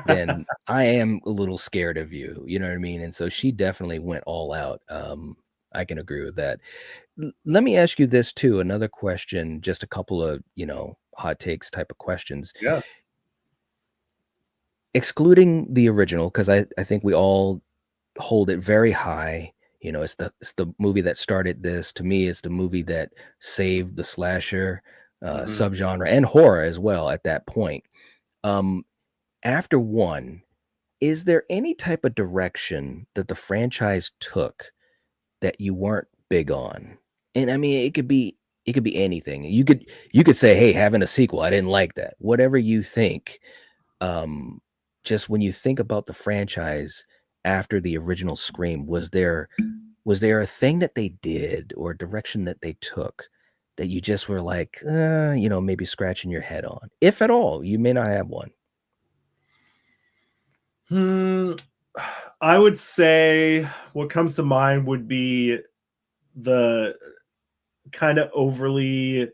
then I am a little scared of you. You know what I mean? And so she definitely went all out. I can agree with that. Let me ask you this too. Another question, just a couple of hot takes type of questions. Yeah. Excluding the original, because I think we all hold it very high. It's the movie that started this. To me, it's the movie that saved the slasher subgenre and horror as well at that point. After one, is there any type of direction that the franchise took that you weren't big on? And I mean, it could be anything. You could say, hey, having a sequel, I didn't like that. Whatever you think. Just when you think about the franchise after the original Scream, was there a thing that they did or a direction that they took that you just were like, maybe scratching your head on? If at all, you may not have one. I would say what comes to mind would be the kind of overly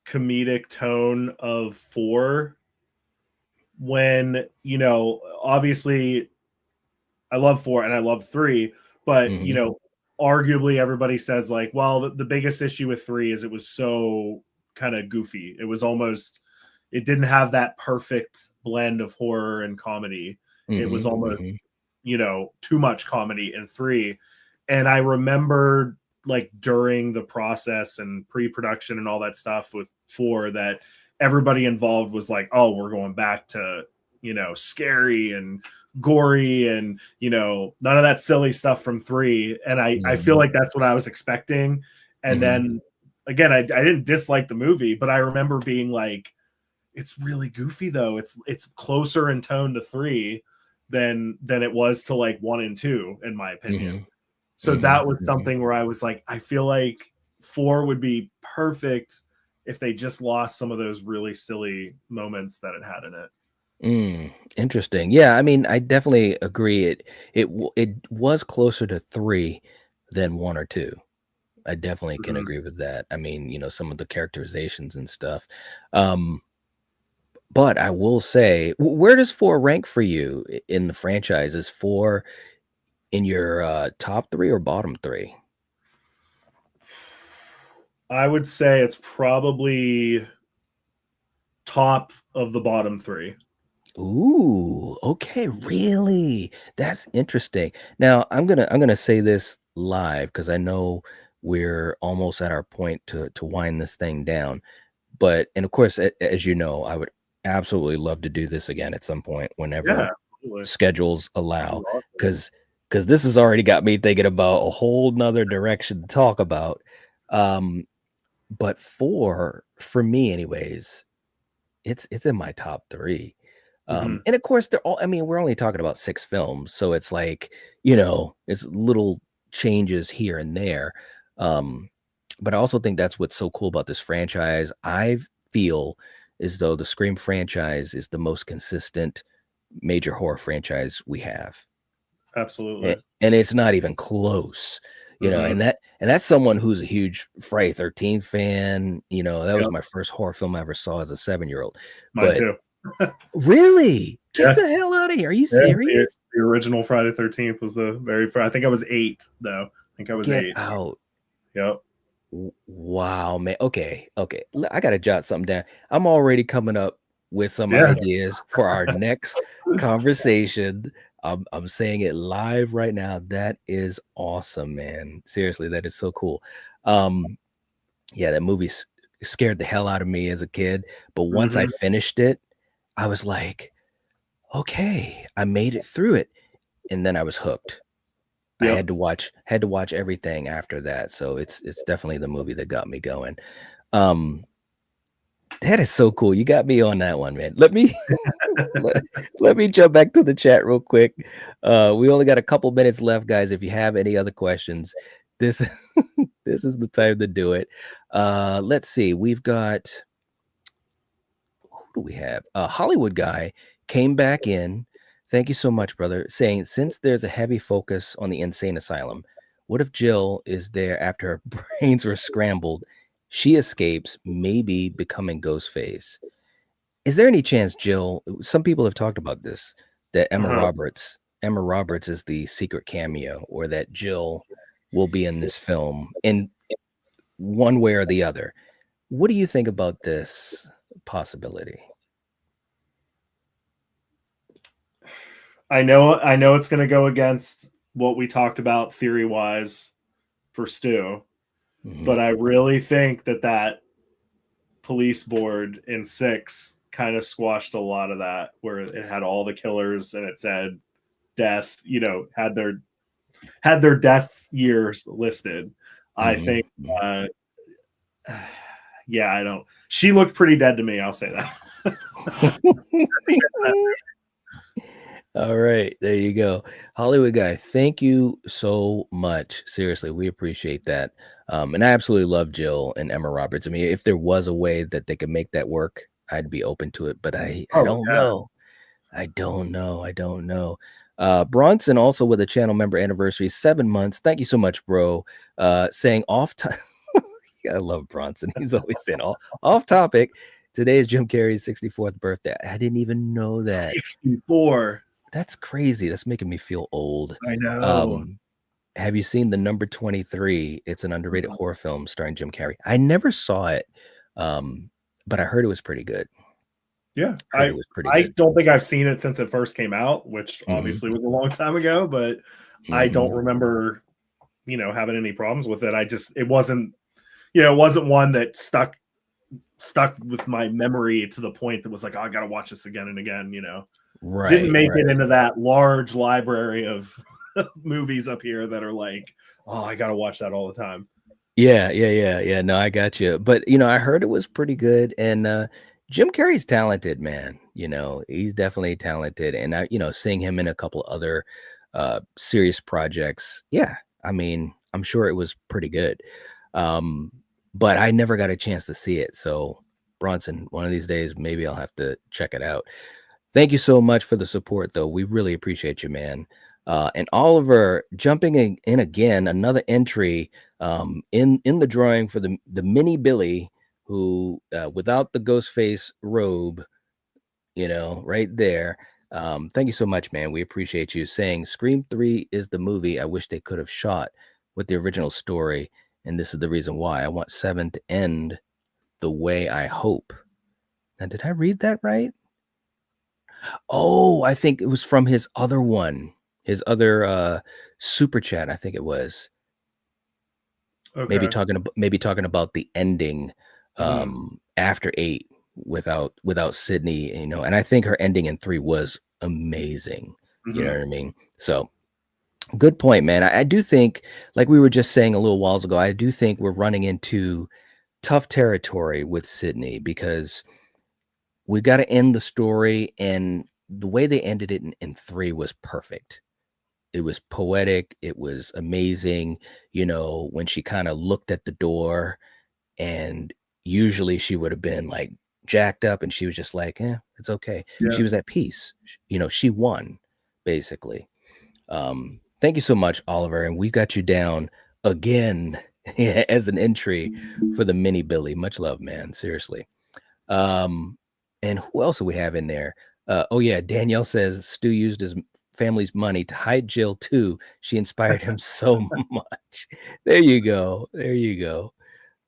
comedic tone of 4. When, obviously I love 4 and I love 3, but arguably everybody says like, well, the biggest issue with 3 is it was so kind of goofy. It was almost, it didn't have that perfect blend of horror and comedy. It was almost, too much comedy in 3. And I remember like during the process and pre-production and all that stuff with 4 that everybody involved was like, oh, we're going back to, scary and gory and, none of that silly stuff from 3. And I feel like that's what I was expecting. And then again, I didn't dislike the movie, but I remember being like, it's really goofy though. It's closer in tone to 3 than it was to like 1 and 2, in my opinion. So that was something where I was like, I feel like 4 would be perfect if they just lost some of those really silly moments that it had in it. Interesting. Yeah, I mean, I definitely agree. It was closer to 3 than 1 or 2. I definitely can agree with that. I mean, some of the characterizations and stuff. But I will say, where does 4 rank for you in the franchise? Is 4 in your top 3 or bottom 3? I would say it's probably top of the bottom 3. Ooh, okay, really? That's interesting. Now, I'm gonna say this live because I know we're almost at our point to wind this thing down. But and of course, as you know, I would absolutely love to do this again at some point whenever schedules allow. Because this has already got me thinking about a whole nother direction to talk about. But 4, for me anyways, it's in my top 3. And of course they're all, I mean, we're only talking about 6 films, so it's like, it's a little changes here and there. But I also think that's what's so cool about this franchise. I feel as though the Scream franchise is the most consistent major horror franchise we have. Absolutely. And it's not even close, you know, and that's someone who's a huge Friday 13th fan. You know, that was my first horror film I ever saw as a 7-year-old. Mine too. Really? Get the hell out of here. Are you serious? The original Friday 13th was the very first. I think I was 8 though. I think I was 8. Get out. Yep. Wow, man. Okay. I gotta jot something down. I'm already coming up with some ideas for our next conversation. I'm saying it live right now. That is awesome, man. Seriously, that is so cool. Yeah, that movie scared the hell out of me as a kid. But once I finished it, I was like, okay, I made it through it. And then I was hooked. I had to watch everything after that. So it's definitely the movie that got me going. That is so cool. You got me on that one, man. Let me let me jump back to the chat real quick. We only got a couple minutes left, guys. If you have any other questions, this this is the time to do it. Let's see. We've got, who do we have? Hollywood guy came back in. Thank you so much, brother. Saying, since there's a heavy focus on the insane asylum, what if Jill is there after her brains were scrambled? She escapes, maybe becoming Ghostface. Is there any chance Jill? Some people have talked about this, that Emma Roberts is the secret cameo, or that Jill will be in this film in one way or the other. What do you think about this possibility? I know it's going to go against what we talked about theory-wise for Stu, but I really think that police board in 6 kind of squashed a lot of that, where it had all the killers and it said death, you know, had their death years listed. I think, I don't. She looked pretty dead to me. I'll say that. All right, there you go. Hollywood guy, thank you so much. Seriously, we appreciate that. And I absolutely love Jill and Emma Roberts. I mean, if there was a way that they could make that work, I'd be open to it, but I don't know. I don't know. Bronson, also with a channel member anniversary, 7 months. Thank you so much, bro. Saying off time. I love Bronson. He's always saying off topic. Today is Jim Carrey's 64th birthday. I didn't even know that. 64. That's crazy. That's making me feel old. I know. Have you seen The Number 23? It's an underrated horror film starring Jim Carrey. I never saw it, but I heard it was pretty good. Yeah, I don't think I've seen it since it first came out, which obviously was a long time ago, but I don't remember, having any problems with it. It wasn't one that stuck with my memory to the point that was like, oh, I got to watch this again and again, Right. Didn't make it into that large library of movies up here that are like, oh, I got to watch that all the time. Yeah. No, I got you. But, I heard it was pretty good. And Jim Carrey's talented, man. He's definitely talented. And I, seeing him in a couple other serious projects. Yeah. I mean, I'm sure it was pretty good. But I never got a chance to see it. So Bronson, one of these days, maybe I'll have to check it out. Thank you so much for the support, though. We really appreciate you, man. And Oliver jumping in again, another entry in the drawing for the mini Billy, who without the Ghostface robe, right there. Thank you so much, man. We appreciate you. Saying Scream 3 is the movie I wish they could have shot with the original story. And this is the reason why. I want 7 to end the way I hope. Now, did I read that right? Oh, I think it was from his other one, his other super chat. I think it was. Okay. Maybe talking about the ending after 8 without Sydney, and I think her ending in 3 was amazing. You know what I mean? So good point, man. I do think, like we were just saying a little whiles ago, I do think we're running into tough territory with Sydney, because we got to end the story, and the way they ended it in 3 was perfect. was poetic. It was amazing. You know, when she kind of looked at the door, and usually she would have been like jacked up, and she was just like, it's okay. Yeah. She was at peace. You know, she won basically. Thank you so much, Oliver. And we got you down again as an entry for the mini Billy. Much love, man. Seriously. And who else do we have in there? Oh yeah, Danielle says Stu used his family's money to hide Jill too. She inspired him so much. There you go. There you go.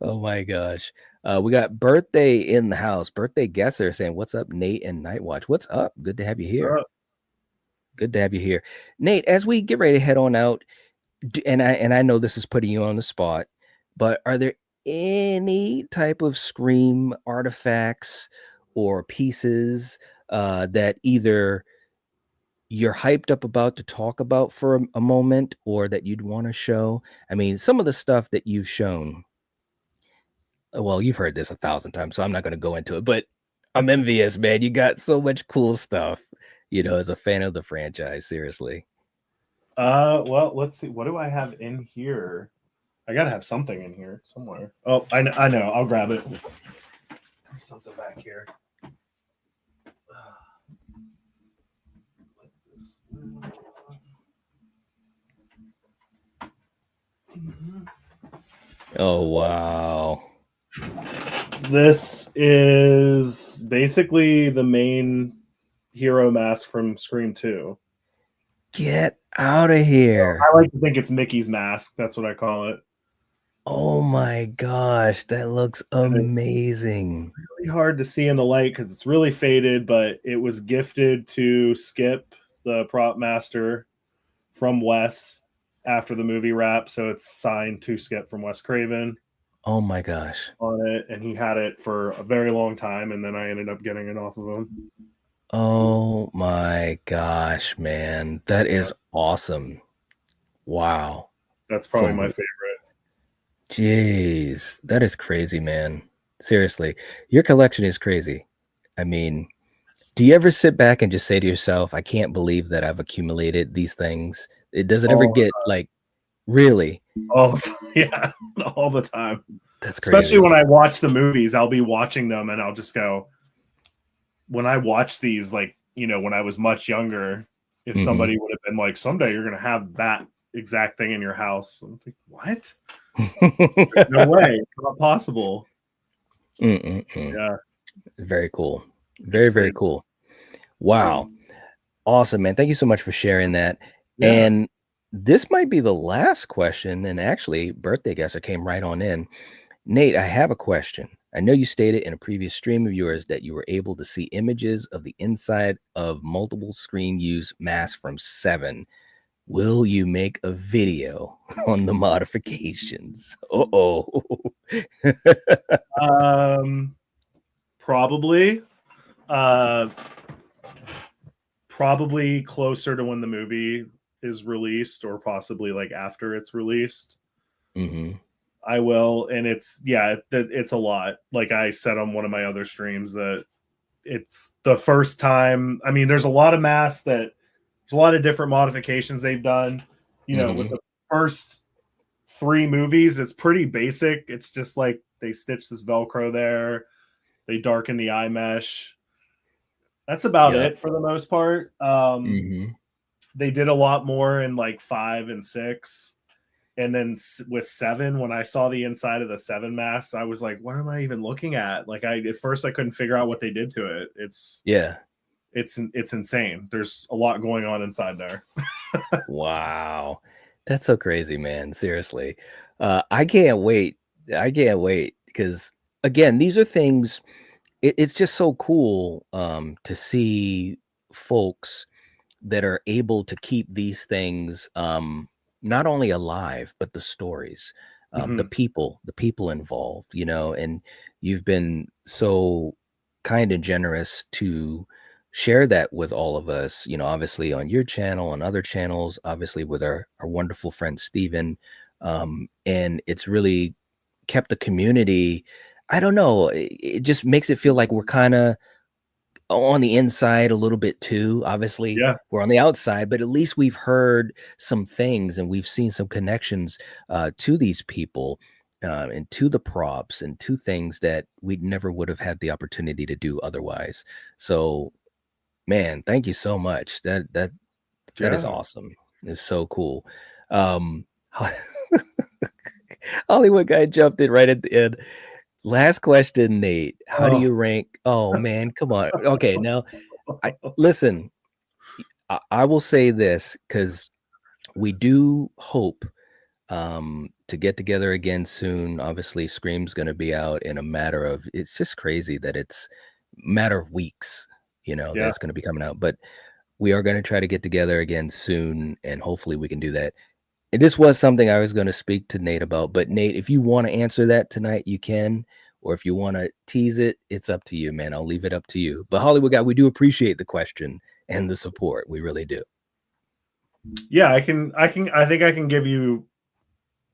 Oh my gosh. We got Birthday in the house. Birthday guesser saying, "What's up, Nate and Nightwatch? What's up? Good to have you here." Good to have you here, Nate. As we get ready to head on out, and I know this is putting you on the spot, but are there any type of Scream artifacts or pieces that either you're hyped up about to talk about for a moment, or that you'd want to show? I mean, some of the stuff that you've shown, well, you've heard this 1,000 times, so I'm not going to go into it, but I'm envious, man. You got so much cool stuff, you know, as a fan of the franchise. Seriously. Well, let's see. What do I have in here? I gotta have something in here somewhere. Oh, I know. I'll grab it. There's something back here. Oh, wow. This is basically the main hero mask from Scream 2. Get out of here. I like to think it's Mickey's mask. That's what I call it. Oh my gosh, that looks amazing. It's really hard to see in the light because it's really faded, but it was gifted to Skip, the prop master, from Wes after the movie wrap. So it's signed to Skip from Wes Craven. Oh my gosh. On it, and he had it for a very long time, and then I ended up getting it off of him. Oh my gosh, man. That is awesome. Wow. That's probably my favorite. Jeez, that is crazy, man. Seriously, your collection is crazy. I mean, do you ever sit back and just say to yourself, I can't believe that I've accumulated these things? Does it ever get like, really? Oh, yeah, all the time. That's crazy. Especially when I watch the movies, I'll be watching them and I'll just go, when I watch these, like, you know, when I was much younger, if somebody would have been like, someday you're going to have that exact thing in your house. I'm like, what? No way. It's not possible. Yeah. Very cool. Very cool. Wow. Awesome, man. Thank you so much for sharing that. Yeah. And this might be the last question. And actually, birthday guesser came right on in. Nate, I have a question. I know you stated in a previous stream of yours that you were able to see images of the inside of multiple screen use masks from 7. Will you make a video on the modifications? Probably. Probably closer to when the movie is released, or possibly like after it's released. I will, and it's a lot. Like I said on one of my other streams, that it's the first time. I mean, there's a lot of masks that. There's a lot of different modifications they've done. You know, with the first 3 movies, it's pretty basic. It's just like they stitch this Velcro there. They darken the eye mesh. That's about it for the most part. They did a lot more in like 5 and 6. And then with 7, when I saw the inside of the 7 masks, I was like, what am I even looking at? Like at first I couldn't figure out what they did to it. It's insane. There's a lot going on inside there. Wow. That's so crazy, man. Seriously. I can't wait. Because again, these are things, it's just so cool to see folks that are able to keep these things not only alive, but the stories, the people involved, you know, and you've been so kind and generous to share that with all of us, you know, obviously on your channel and other channels, obviously with our wonderful friend Steven. And it's really kept the community, I don't know, it just makes it feel like we're kind of on the inside a little bit too. Obviously, Yeah. we're on the outside, but at least we've heard some things and we've seen some connections to these people and to the props and to things that we never would have had the opportunity to do otherwise. So, man, thank you so much. That is Yeah. awesome. It's so cool. Um, Hollywood guy jumped in right at the end. Last question, Nate. How do Oh. you rank? Oh man, come on. Okay, now listen. I will say this because we do hope to get together again soon. Obviously, Scream's going to be out in a matter of. It's just crazy that it's a matter of weeks. That Yeah. it's going to be coming out, but we are going to try to get together again soon, and hopefully we can do that. And this was something I was going to speak to Nate about, but Nate, if you want to answer that tonight, you can, or if you want to tease it, it's up to you, man. I'll leave it up to you. But Hollywood guy, we do appreciate the question and the support. We really do. Yeah, I think I can give you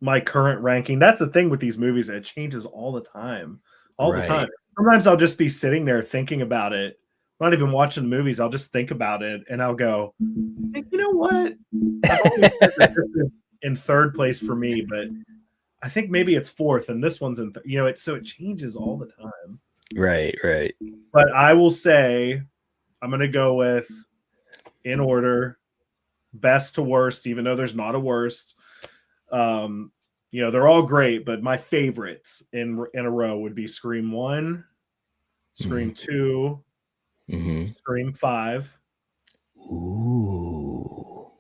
my current ranking. That's the thing with these movies, it changes all the time. All the time. Right. Sometimes I'll just be sitting there thinking about it. I'm not even watching the movies. I'll just think about it and I'll go, hey, you know what? I've always said that this is in third place for me, but I think maybe it's fourth and this one's in so it changes all the time. Right. But I will say I'm going to go with in order, best to worst, even though there's not a worst. They're all great, but my favorites in a row would be Scream 1, Scream 2, Scream 5, Ooh.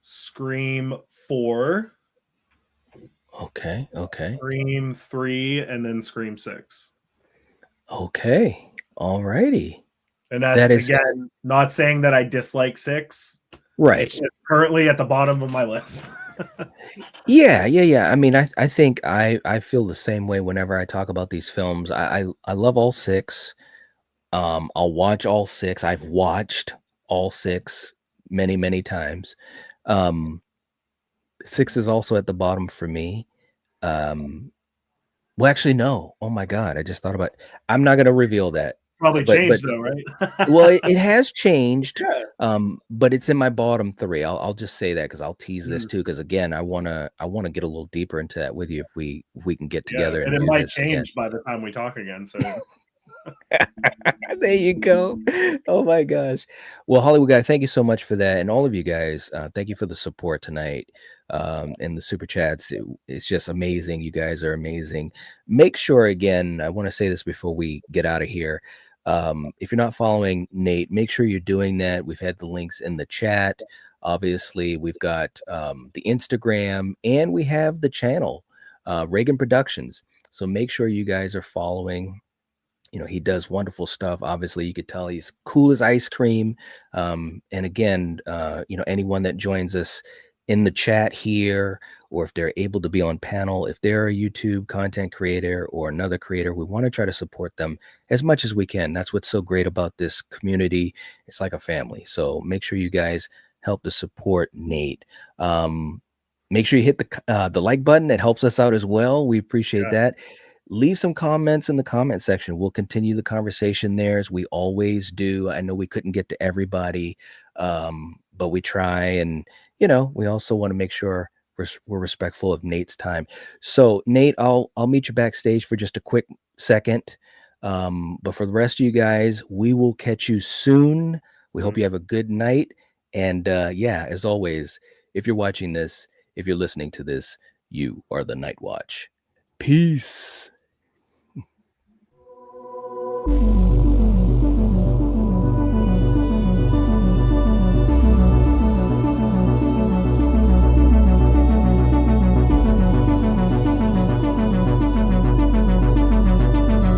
Scream 4, Okay. Scream 3, and then Scream 6. Okay. All righty. And that's again not saying that I dislike 6. Right. It's just currently at the bottom of my list. Yeah. I mean, I think I feel the same way whenever I talk about these films. I love all 6. I'll watch all 6. I've watched all 6 many times. 6 is also at the bottom for me. Well, actually, no. Oh my God, I just thought about it. I'm not gonna reveal that. Probably But changed though, right? well, it has changed. Yeah. But it's in my bottom 3. I'll just say that because I'll tease this too. Because again, I wanna get a little deeper into that with you if we can get together and and it do might this change by the time we talk again. So there you go. Oh my gosh. Well, Hollywood guy, thank you so much for that. And all of you guys, thank you for the support tonight and the super chats. It's just amazing. You guys are amazing. Make sure, again, I want to say this before we get out of here. If you're not following Nate, make sure you're doing that. We've had the links in the chat. Obviously, we've got the Instagram and we have the channel, Ragon Productions. So make sure you guys are following. He does wonderful stuff. Obviously, you could tell he's cool as ice cream. And again, anyone that joins us in the chat here, or if they're able to be on panel, if they're a YouTube content creator or another creator, we want to try to support them as much as we can. That's what's so great about this community. It's like a family. So make sure you guys help to support Nate. Make sure you hit the like button. It helps us out as well. We appreciate that. Leave some comments in the comment section. We'll continue the conversation there as we always do. I know we couldn't get to everybody, but we try. And, we also want to make sure we're respectful of Nate's time. So Nate, I'll meet you backstage for just a quick second. But for the rest of you guys, we will catch you soon. We hope you have a good night. And as always, if you're watching this, if you're listening to this, you are the Night Watch. Peace.